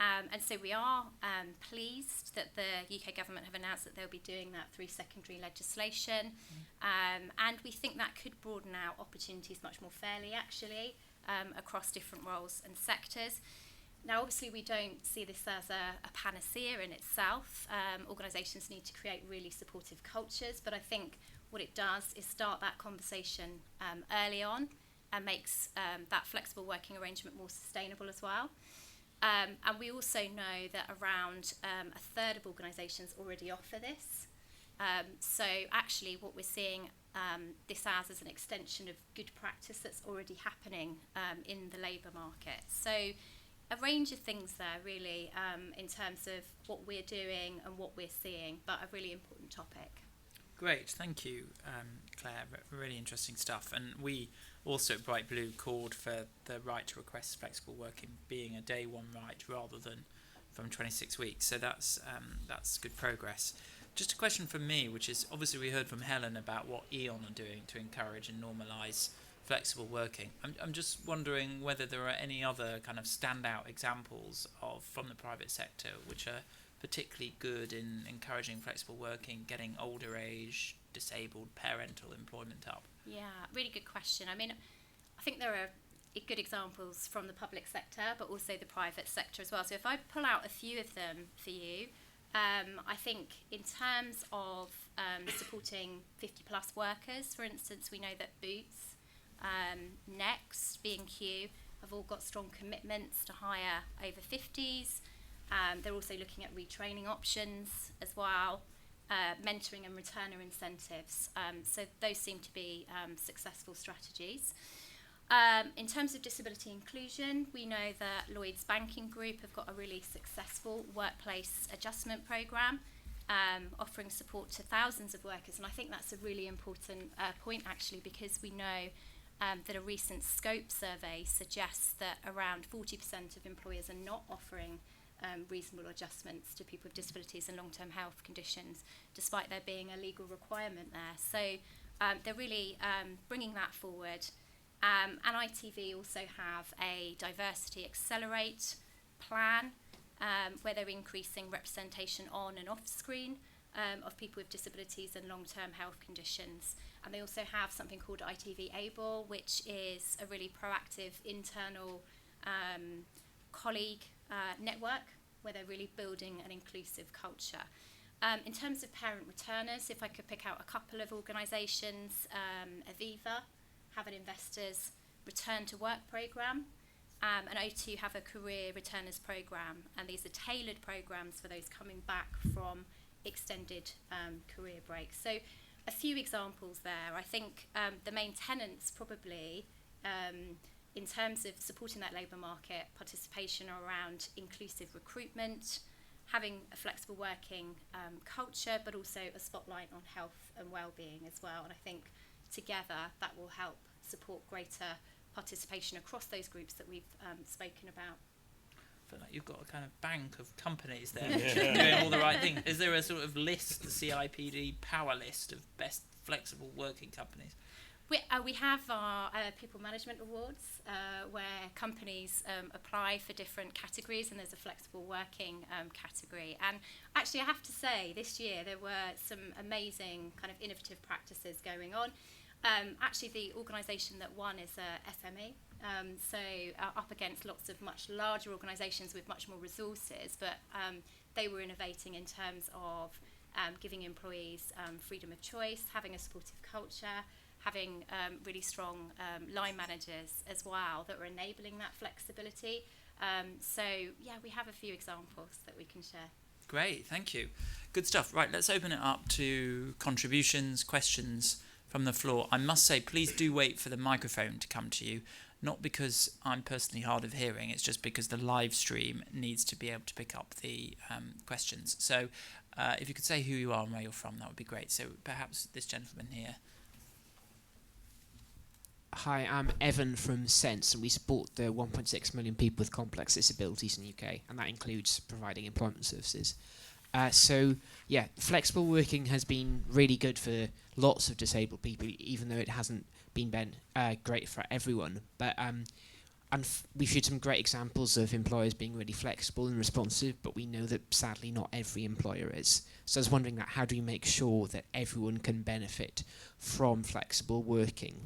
And so we are pleased that the UK government have announced that they'll be doing that through secondary legislation. And we think that could broaden out opportunities much more fairly, actually, across different roles and sectors. Now, obviously, we don't see this as a panacea in itself. Organisations need to create really supportive cultures, but I think what it does is start that conversation early on and makes that flexible working arrangement more sustainable as well. And we also know that around a third of organisations already offer this. So actually what we're seeing this as an extension of good practice that's already happening in the labour market. So a range of things there really in terms of what we're doing and what we're seeing, but a really important topic. Great, thank you, Claire. Really interesting stuff. And we also at Bright Blue called for the right to request flexible working being a day one right rather than from 26 weeks. So that's good progress. Just a question from me, which is obviously we heard from Helen about what E.ON are doing to encourage and normalise flexible working. I'm just wondering whether there are any other kind of standout examples from the private sector which are particularly good in encouraging flexible working, getting older age, disabled, parental employment up? Yeah, really good question. I mean, I think there are good examples from the public sector, but also the private sector as well. So if I pull out a few of them for you, I think in terms of supporting 50 plus workers, for instance, we know that Boots, Next, B&Q have all got strong commitments to hire over 50s. They're also looking at retraining options as well, mentoring and returner incentives. So those seem to be successful strategies. In terms of disability inclusion, we know that Lloyds Banking Group have got a really successful workplace adjustment programme, offering support to thousands of workers. And I think that's a really important point, actually, because we know that a recent scope survey suggests that around 40% of employers are not offering reasonable adjustments to people with disabilities and long-term health conditions, despite there being a legal requirement there. So they're really bringing that forward. And ITV also have a Diversity Accelerate plan where they're increasing representation on and off screen of people with disabilities and long-term health conditions. And they also have something called ITV Able, which is a really proactive internal colleague network where they're really building an inclusive culture. In terms of parent returners, if I could pick out a couple of organisations, Aviva have an investors return to work programme, and O2 have a career returners programme, and these are tailored programmes for those coming back from extended career breaks. So a few examples there. I think the main tenets probably in terms of supporting that labour market participation around inclusive recruitment, having a flexible working culture, but also a spotlight on health and well-being as well. And I think together, that will help support greater participation across those groups that we've spoken about. I feel like you've got a kind of bank of companies there doing all the right things. Is there a sort of list, the CIPD power list of best flexible working companies? We have our People Management Awards where companies apply for different categories, and there's a flexible working category. And actually, I have to say, this year there were some amazing kind of innovative practices going on. Actually, the organisation that won is a SME, so up against lots of much larger organisations with much more resources, but they were innovating in terms of giving employees freedom of choice, having a supportive culture, having really strong line managers as well that were enabling that flexibility. So, yeah, we have a few examples that we can share. Great, thank you. Good stuff. Right, let's open it up to contributions, questions from the floor. I must say, please do wait for the microphone to come to you, not because I'm personally hard of hearing, it's just because the live stream needs to be able to pick up the questions. So if you could say who you are and where you're from, that would be great. So perhaps this gentleman here. Hi, I'm Evan from Sense, and we support the 1.6 million people with complex disabilities in the UK, and that includes providing employment services. Flexible working has been really good for lots of disabled people, even though it hasn't been great for everyone. But we've seen some great examples of employers being really flexible and responsive, but we know that sadly not every employer is. So I was wondering that how do we make sure that everyone can benefit from flexible working?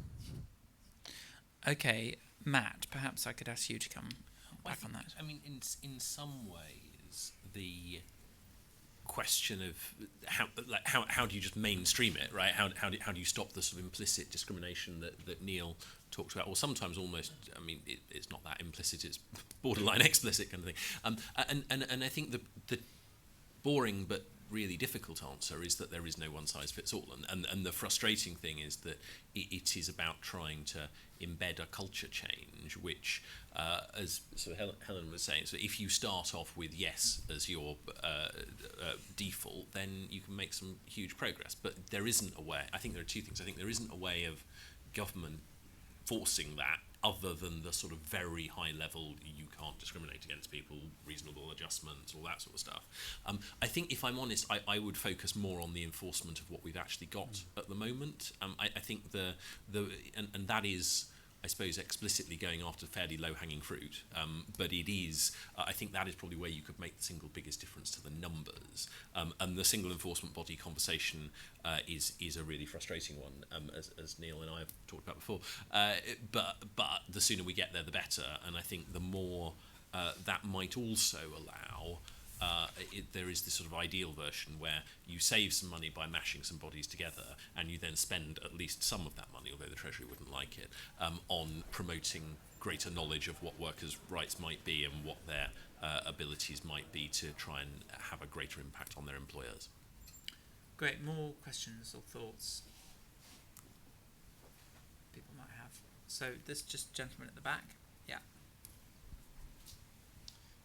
Okay, Matt, perhaps I could ask you to come back on that. I mean, in some ways, the question of how do you just mainstream it, right? How do you stop the sort of implicit discrimination that Neil talked about, or sometimes almost, I mean, it's not that implicit, it's borderline explicit kind of thing. And I think the boring but really difficult answer is that there is no one size fits all, and the frustrating thing is that it is about trying to embed a culture change, which as so Helen was saying, so if you start off with yes as your default, then you can make some huge progress. But there isn't a way. I think there are two things. I think there isn't a way of government forcing that, other than the sort of very high level, you can't discriminate against people, reasonable adjustments, all that sort of stuff. I think, if I'm honest, I would focus more on the enforcement of what we've actually got at the moment. I think and that is, I suppose, explicitly going after fairly low-hanging fruit, but it is, I think that is probably where you could make the single biggest difference to the numbers. And the single enforcement body conversation is a really frustrating one, as Neil and I have talked about before. But the sooner we get there, the better. And I think the more that might also allow. There is this sort of ideal version where you save some money by mashing some bodies together, and you then spend at least some of that money, although the Treasury wouldn't like it, on promoting greater knowledge of what workers' rights might be and what their abilities might be to try and have a greater impact on their employers. Great. More questions or thoughts people might have. So this just gentleman at the back. Yeah.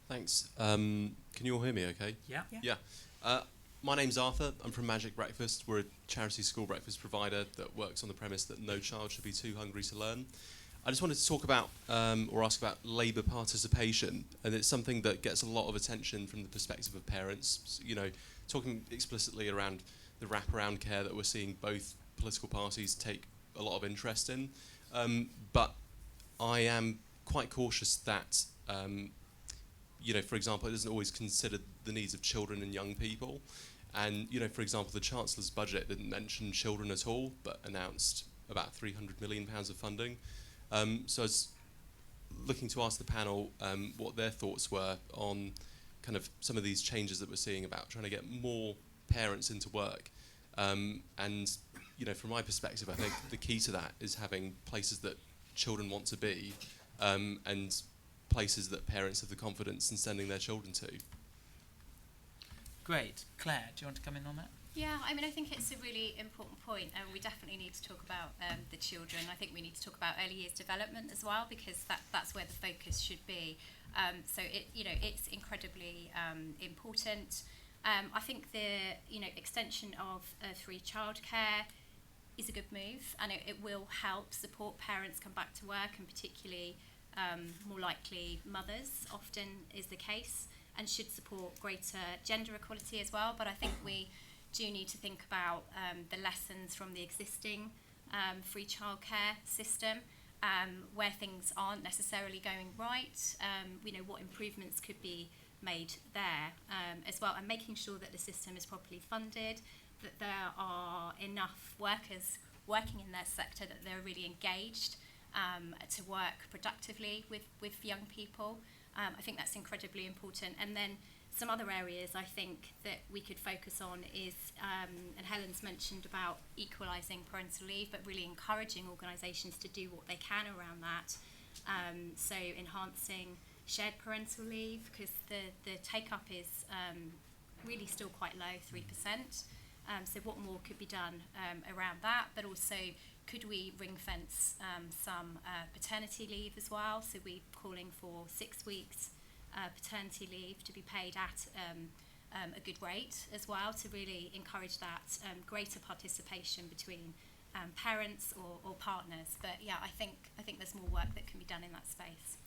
Thanks. Can you all hear me okay? Yeah. My name's Arthur. I'm from Magic Breakfast. We're a charity school breakfast provider that works on the premise that no child should be too hungry to learn. I just wanted to talk about or ask about labour participation, and it's something that gets a lot of attention from the perspective of parents. You know, talking explicitly around the wraparound care that we're seeing both political parties take a lot of interest in. But I am quite cautious that for example, it doesn't always consider the needs of children and young people. And, for example, the Chancellor's budget didn't mention children at all, but announced about £300 million of funding. So I was looking to ask the panel what their thoughts were on kind of some of these changes that we're seeing about trying to get more parents into work. And, from my perspective, I think the key to that is having places that children want to be, and places that parents have the confidence in sending their children to. Great. Claire, do you want to come in on that? Yeah, I mean, I think it's a really important point, and we definitely need to talk about the children. I think we need to talk about early years development as well, because that's where the focus should be. So it's incredibly important. I think the extension of free childcare is a good move, and it will help support parents come back to work, and particularly more likely mothers often is the case, and should support greater gender equality as well. But I think we do need to think about the lessons from the existing free childcare system, where things aren't necessarily going right, what improvements could be made there as well, and making sure that the system is properly funded, that there are enough workers working in their sector, that they're really engaged to work productively with young people. I think that's incredibly important. And then some other areas I think that we could focus on is, and Helen's mentioned about equalising parental leave, but really encouraging organisations to do what they can around that. So enhancing shared parental leave, because the take-up is really still quite low, 3%. So what more could be done around that, but also could we ring fence some paternity leave as well? So we're calling for 6 weeks paternity leave to be paid at a good rate as well, to really encourage that greater participation between parents or partners. But yeah, I think there's more work that can be done in that space.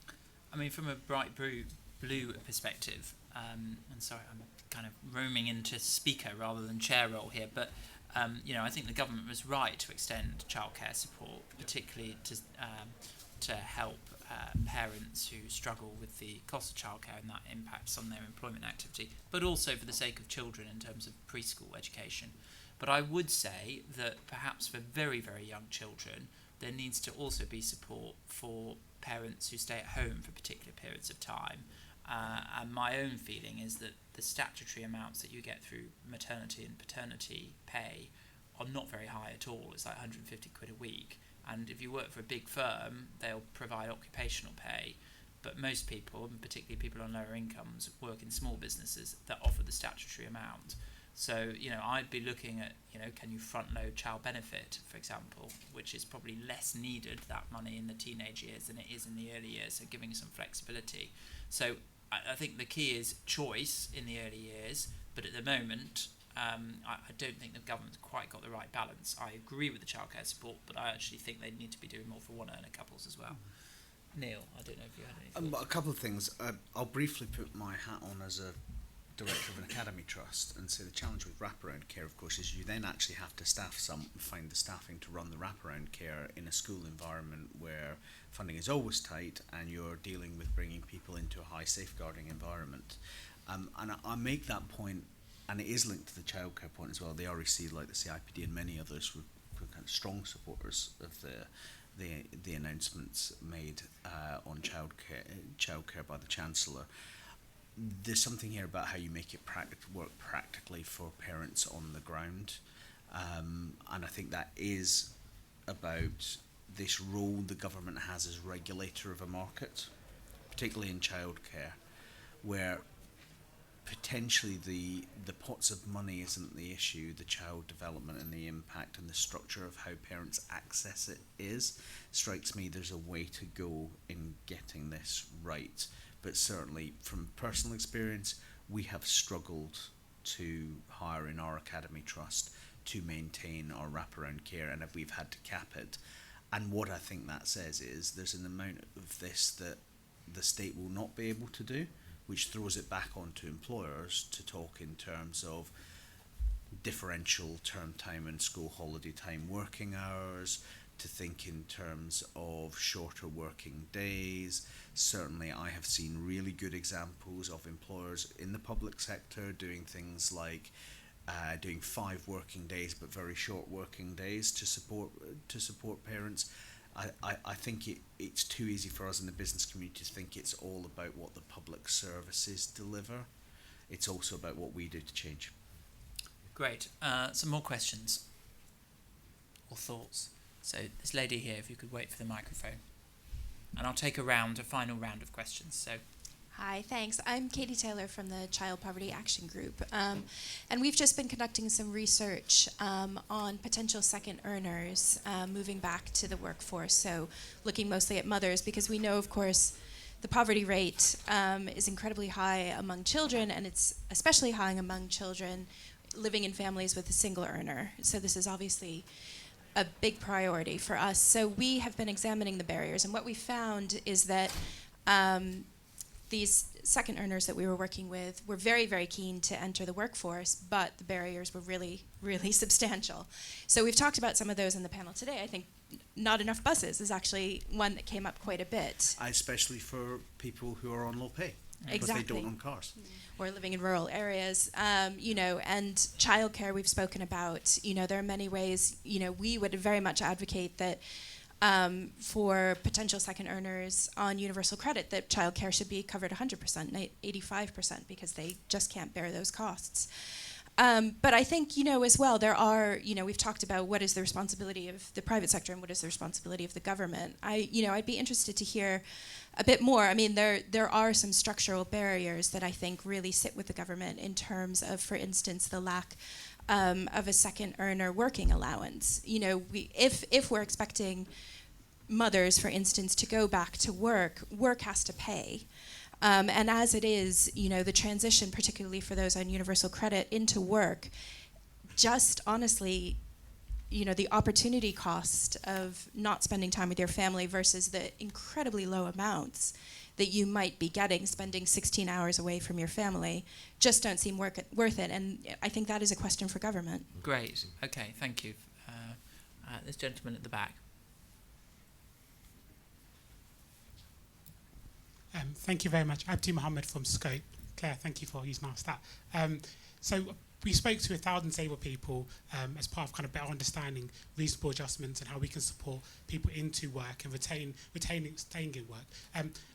I mean, from a bright blue perspective, and sorry, I'm kind of roaming into speaker rather than chair role here, but I think the government was right to extend childcare support, particularly to help parents who struggle with the cost of childcare and that impacts on their employment activity, but also for the sake of children in terms of preschool education. But I would say that perhaps for very, very young children, there needs to also be support for parents who stay at home for particular periods of time. And my own feeling is that the statutory amounts that you get through maternity and paternity pay are not very high at all. It's like 150 quid a week. And if you work for a big firm, they'll provide occupational pay. But most people, and particularly people on lower incomes, work in small businesses that offer the statutory amount. So, I'd be looking at, can you front load child benefit, for example, which is probably less needed, that money, in the teenage years than it is in the early years, so giving some flexibility. So I think the key is choice in the early years, but at the moment, I don't think the government's quite got the right balance. I agree with the childcare support, but I actually think they need to be doing more for one-earner couples as well. Neil, I don't know if you had any thoughts. A couple of things. I'll briefly put my hat on as a director of an academy trust and say the challenge with wraparound care, of course, is you then actually have to find the staffing to run the wraparound care in a school environment where funding is always tight and you're dealing with bringing people into a high safeguarding environment. And I make that point, and it is linked to the childcare point as well. The REC, like the CIPD and many others, were kind of strong supporters of the announcements made on childcare by the Chancellor. There's something here about how you make it work practically for parents on the ground, and I think that is about this role the government has as regulator of a market, particularly in childcare, where potentially the pots of money isn't the issue, the child development and the impact and the structure of how parents access it is. Strikes me there's a way to go in getting this right. But certainly from personal experience, we have struggled to hire in our academy trust to maintain our wraparound care, and we've had to cap it. And what I think that says is there's an amount of this that the state will not be able to do, which throws it back onto employers to talk in terms of differential term time and school holiday time working hours, to think in terms of shorter working days. Certainly I have seen really good examples of employers in the public sector doing things like doing 5 working days but very short working days to support parents. I think it's too easy for us in the business community to think it's all about what the public services deliver. It's also about what we do to change. Great. Some more questions or thoughts? So this lady here, if you could wait for the microphone. And I'll take a final round of questions. So, hi, thanks. I'm Katie Taylor from the Child Poverty Action Group. And we've just been conducting some research on potential second earners moving back to the workforce. So looking mostly at mothers, because we know, of course, the poverty rate is incredibly high among children, and it's especially high among children living in families with a single earner. So this is obviously a big priority for us. So we have been examining the barriers, and what we found is that these second earners that we were working with were very, very keen to enter the workforce, but the barriers were really, really substantial. So we've talked about some of those in the panel today. I think not enough buses is actually one that came up quite a bit. Especially for people who are on low pay. Exactly. Because they don't own cars. Or living in rural areas, and childcare we've spoken about. There are many ways, we would very much advocate that for potential second earners on universal credit, that childcare should be covered 100%, not 85%, because they just can't bear those costs. But I think, as well, there are, we've talked about what is the responsibility of the private sector and what is the responsibility of the government. I'd be interested to hear a bit more. I mean, there are some structural barriers that I think really sit with the government in terms of, for instance, the lack of a second earner working allowance. If we're expecting mothers, for instance, to go back to work has to pay. And as it is, the transition, particularly for those on universal credit into work, just honestly, the opportunity cost of not spending time with your family versus the incredibly low amounts that you might be getting spending 16 hours away from your family just don't seem worth it. And I think that is a question for government. Great. Okay, thank you. This gentleman at the back. Thank you very much. Abdi Mohammed from Scope. Claire, thank you for using our stat. So we spoke to 1,000 disabled people as part of kind of better understanding reasonable adjustments and how we can support people into work and staying in work.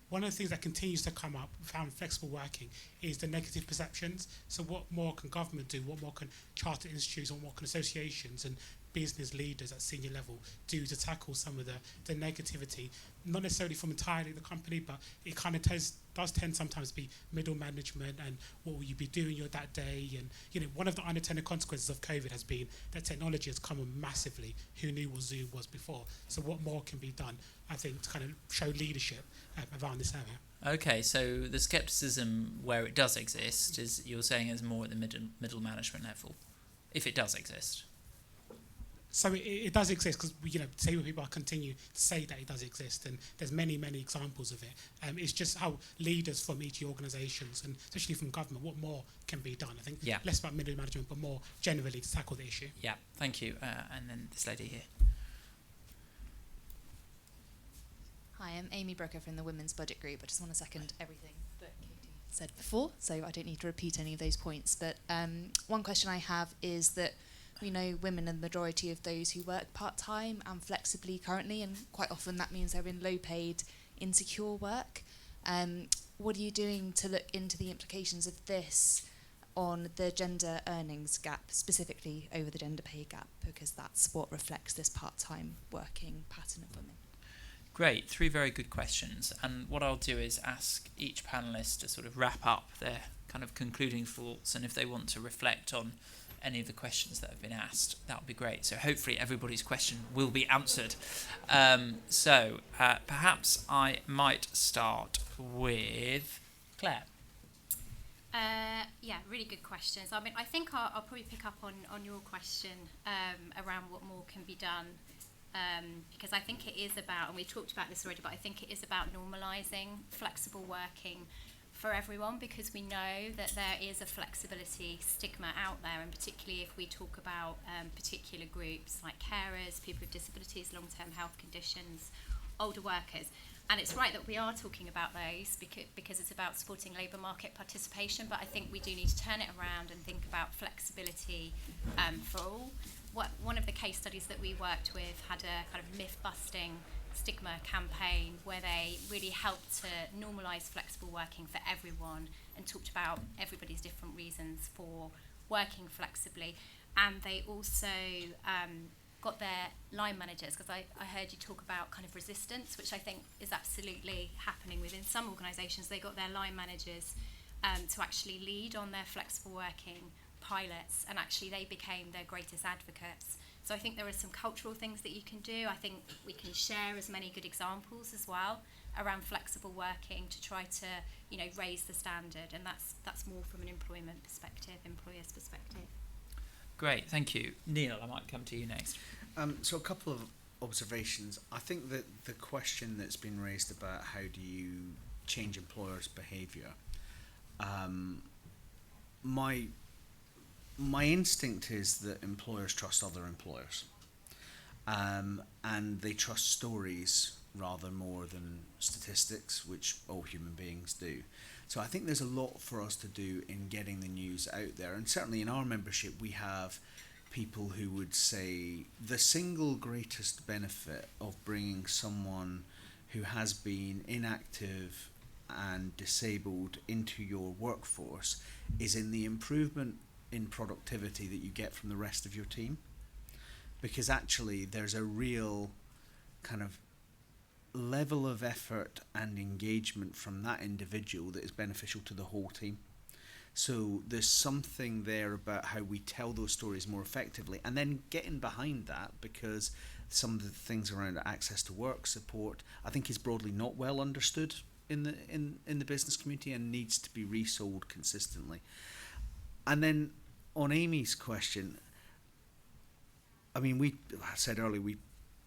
One of the things that continues to come up around flexible working is the negative perceptions. So what more can government do? What more can chartered institutes, what more can associations and business leaders at senior level do to tackle some of the negativity, not necessarily from entirely the company, but it kind of does tend sometimes to be middle management and what will you be doing that day. And one of the unintended consequences of COVID has been that technology has come on massively. Who knew what Zoom was before? So what more can be done, I think, to kind of show leadership around this area? Okay, so the scepticism where it does exist is, you're saying, is more at the middle management level, if it does exist. So it does exist because disabled people continue to say that it does exist, and there's many, many examples of it. It's just how leaders from each organisations, and especially from government, what more can be done. I think less about middle management, but more generally to tackle the issue. Yeah, thank you. And then this lady here. Hi, I'm Amy Brooker from the Women's Budget Group. I just want to second everything that Katie said before, so I don't need to repeat any of those points. But one question I have is that we know women are the majority of those who work part-time and flexibly currently, and quite often that means they're in low-paid, insecure work. What are you doing to look into the implications of this on the gender earnings gap, specifically over the gender pay gap, because that's what reflects this part-time working pattern of women? Great, 3 very good questions. And what I'll do is ask each panellist to sort of wrap up their kind of concluding thoughts, and if they want to reflect on any of the questions that have been asked, that would be great. So hopefully everybody's question will be answered. Perhaps I might start with Claire. Yeah, really good questions. I mean, I think I'll probably pick up on your question around what more can be done, because I think it is about, and we talked about this already, but I think it is about normalising flexible working for everyone, because we know that there is a flexibility stigma out there, and particularly if we talk about particular groups like carers, people with disabilities, long-term health conditions, older workers. And it's right that we are talking about those because it's about supporting labour market participation, but I think we do need to turn it around and think about flexibility for all. One of the case studies that we worked with had a kind of myth-busting stigma campaign where they really helped to normalise flexible working for everyone and talked about everybody's different reasons for working flexibly. And they also got their line managers, because I heard you talk about kind of resistance, which I think is absolutely happening within some organisations. They got their line managers to actually lead on their flexible working pilots, and actually they became their greatest advocates. So I think there are some cultural things that you can do. I think we can share as many good examples as well around flexible working to try to, raise the standard, and that's more from an employer's perspective. Great, thank you. Neil, I might come to you next. So a couple of observations. I think that the question that's been raised about how do you change employers' behaviour, my instinct is that employers trust other employers, and they trust stories rather more than statistics, which all human beings do. So I think there's a lot for us to do in getting the news out there, and certainly in our membership we have people who would say the single greatest benefit of bringing someone who has been inactive and disabled into your workforce is in the improvement in productivity that you get from the rest of your team, because actually there's a real kind of level of effort and engagement from that individual that is beneficial to the whole team. So there's something there about how we tell those stories more effectively, and then getting behind that, because some of the things around access to work support I think is broadly not well understood in the business community and needs to be resold consistently. And then on Amy's question, I mean, I said earlier, we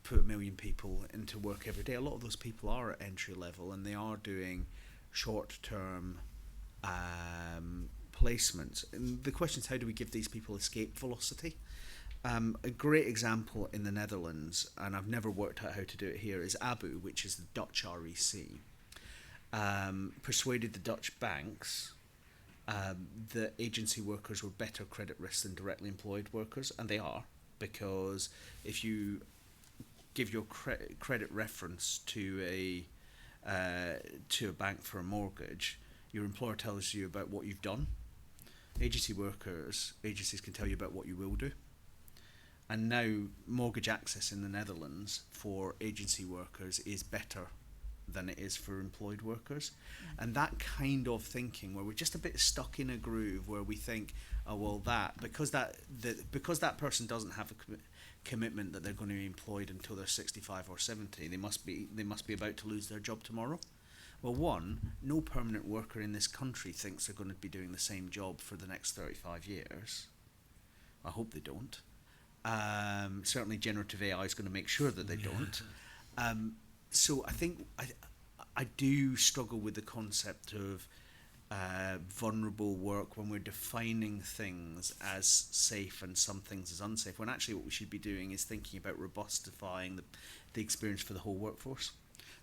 put 1 million people into work every day. A lot of those people are at entry level and they are doing short-term placements. And the question is, how do we give these people escape velocity? A great example in the Netherlands, and I've never worked out how to do it here, is ABU, which is the Dutch REC, persuaded the Dutch banks that agency workers were better credit risk than directly employed workers, and they are, because if you give your credit reference to a bank for a mortgage, your employer tells you about what you've done. Agencies can tell you about what you will do. And now mortgage access in the Netherlands for agency workers is better than it is for employed workers. And that kind of thinking, where we're just a bit stuck in a groove where we think, oh well, because that person doesn't have a commitment that they're going to be employed until they're 65 or 70, they must be about to lose their job tomorrow. Well, one, no permanent worker in this country thinks they're going to be doing the same job for the next 35 years. I hope they don't. Certainly generative AI is going to make sure that they don't. So I think I do struggle with the concept of vulnerable work when we're defining things as safe and some things as unsafe, when actually what we should be doing is thinking about robustifying the experience for the whole workforce.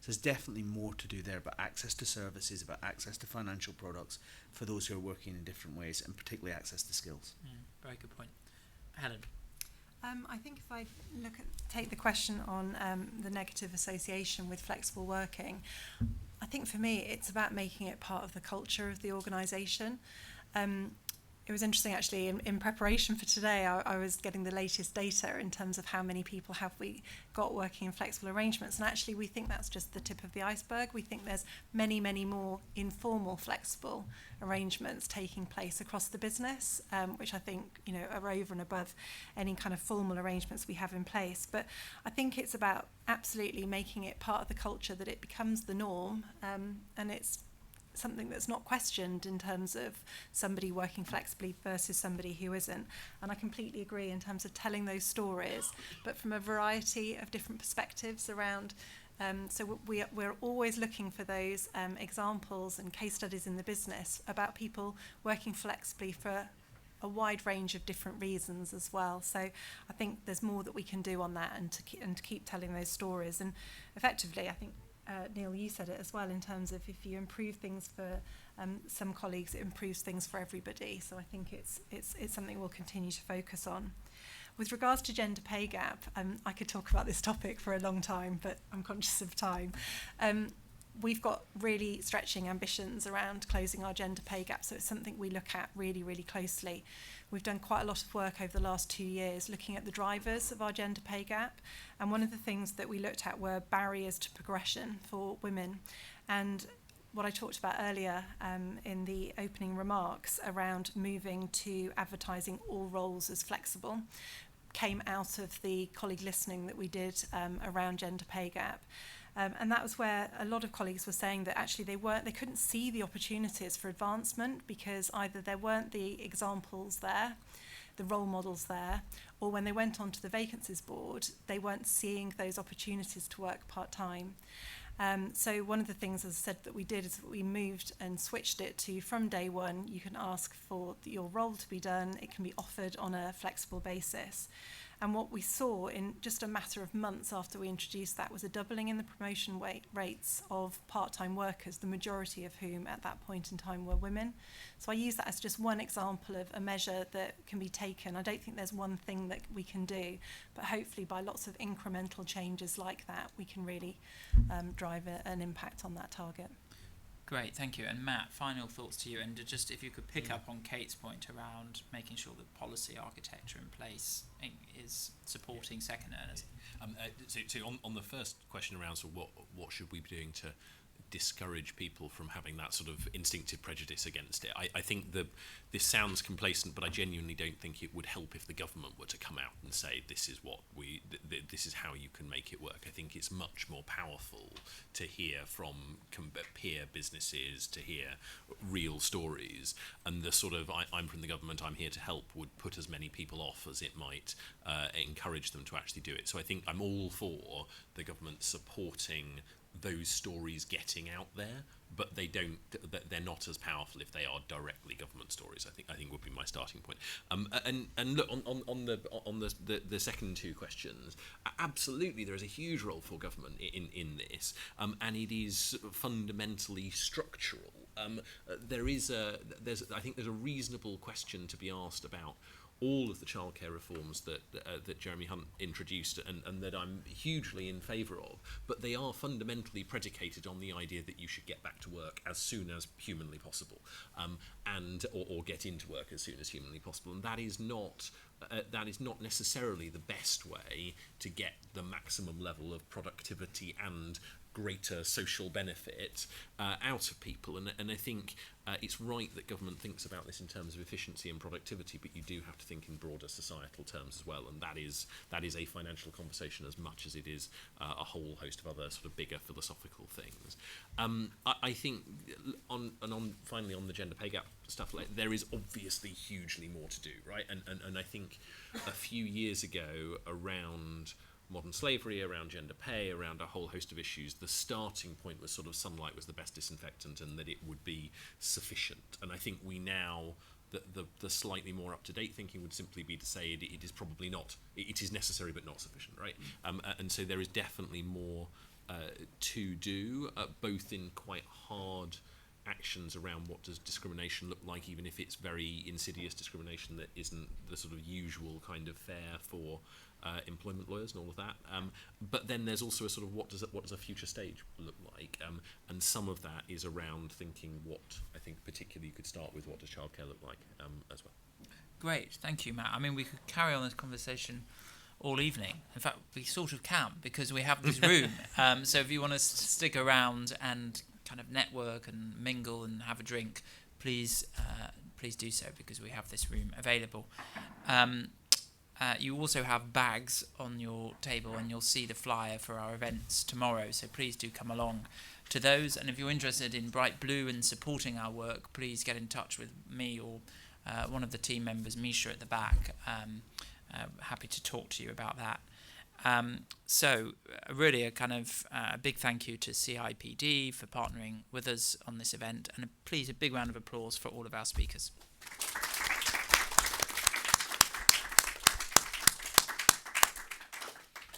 So there's definitely more to do there about access to services, about access to financial products for those who are working in different ways, and particularly access to skills. Very good point. Helen? I think if I take the question on the negative association with flexible working, I think for me it's about making it part of the culture of the organisation. It was interesting actually, in preparation for today, I was getting the latest data in terms of how many people have we got working in flexible arrangements, and actually we think that's just the tip of the iceberg. We think there's many, many more informal flexible arrangements taking place across the business, which I think are over and above any kind of formal arrangements we have in place. But I think it's about absolutely making it part of the culture, that it becomes the norm, and it's something that's not questioned in terms of somebody working flexibly versus somebody who isn't. And I completely agree in terms of telling those stories, but from a variety of different perspectives around. So we're always looking for those examples and case studies in the business about people working flexibly for a wide range of different reasons as well. So I think there's more that we can do on that, and to keep telling those stories. And effectively, I think Neil, you said it as well, in terms of if you improve things for some colleagues, it improves things for everybody. So I think it's something we'll continue to focus on. With regards to gender pay gap, I could talk about this topic for a long time, but I'm conscious of time. We've got really stretching ambitions around closing our gender pay gap, so it's something we look at really, really closely. We've done quite a lot of work over the last 2 years looking at the drivers of our gender pay gap, and one of the things that we looked at were barriers to progression for women. And what I talked about earlier in the opening remarks around moving to advertising all roles as flexible came out of the colleague listening that we did around gender pay gap. And that was where a lot of colleagues were saying that actually they couldn't see the opportunities for advancement, because either there weren't the examples there, the role models there, or when they went onto the vacancies board, they weren't seeing those opportunities to work part-time. So one of the things, as I said, that we did is that we moved and switched it to, from day one, you can ask for your role to be done. It can be offered on a flexible basis. And what we saw in just a matter of months after we introduced that was a doubling in the promotion rates of part-time workers, the majority of whom at that point in time were women. So I use that as just one example of a measure that can be taken. I don't think there's one thing that we can do, but hopefully by lots of incremental changes like that, we can really drive an impact on that target. Great, thank you. And Matt, final thoughts to you, and just if you could pick up on Kate's point around making sure that policy architecture in place is supporting second earners. So on the first question around sort of what should we be doing to discourage people from having that sort of instinctive prejudice against it, I think this sounds complacent, but I genuinely don't think it would help if the government were to come out and say this is what this is how you can make it work. I think it's much more powerful to hear from peer businesses, to hear real stories, and the sort of I'm from the government, I'm here to help would put as many people off as it might encourage them to actually do it. So I think I'm all for the government supporting those stories getting out there, but they're not as powerful if they are directly government stories. I think would be my starting point. And look on the second two questions, absolutely there is a huge role for government in this, and it is fundamentally structural. There's a reasonable question to be asked about all of the childcare reforms that Jeremy Hunt introduced and that I'm hugely in favour of, but they are fundamentally predicated on the idea that you should get back to work as soon as humanly possible, or get into work as soon as humanly possible, and that is not necessarily the best way to get the maximum level of productivity and greater social benefit out of people, and I think it's right that government thinks about this in terms of efficiency and productivity, but you do have to think in broader societal terms as well, and that is a financial conversation as much as it is a whole host of other sort of bigger philosophical things. I think finally on the gender pay gap stuff, like, there is obviously hugely more to do, right? And I think a few years ago, around modern slavery, around gender pay, around a whole host of issues, the starting point was sort of sunlight was the best disinfectant and that it would be sufficient. And I think we now, the slightly more up-to-date thinking would simply be to say it is probably not, it is necessary but not sufficient, right? And so there is definitely more to do, both in quite hard actions around what does discrimination look like, even if it's very insidious discrimination that isn't the sort of usual kind of fare for employment lawyers and all of that, but then there's also a sort of what does a future stage look like, and some of that is around thinking what I think particularly you could start with what does childcare look like as well. Great, thank you, Matt. I mean, we could carry on this conversation all evening. In fact, we sort of can, because we have this room. So if you want to stick around and kind of network and mingle and have a drink, please do so, because we have this room available. You also have bags on your table, and you'll see the flyer for our events tomorrow, so please do come along to those. And if you're interested in Bright Blue and supporting our work, please get in touch with me or one of the team members, Misha at the back. Happy to talk to you about that. So really a kind of big thank you to CIPD for partnering with us on this event, and please a big round of applause for all of our speakers.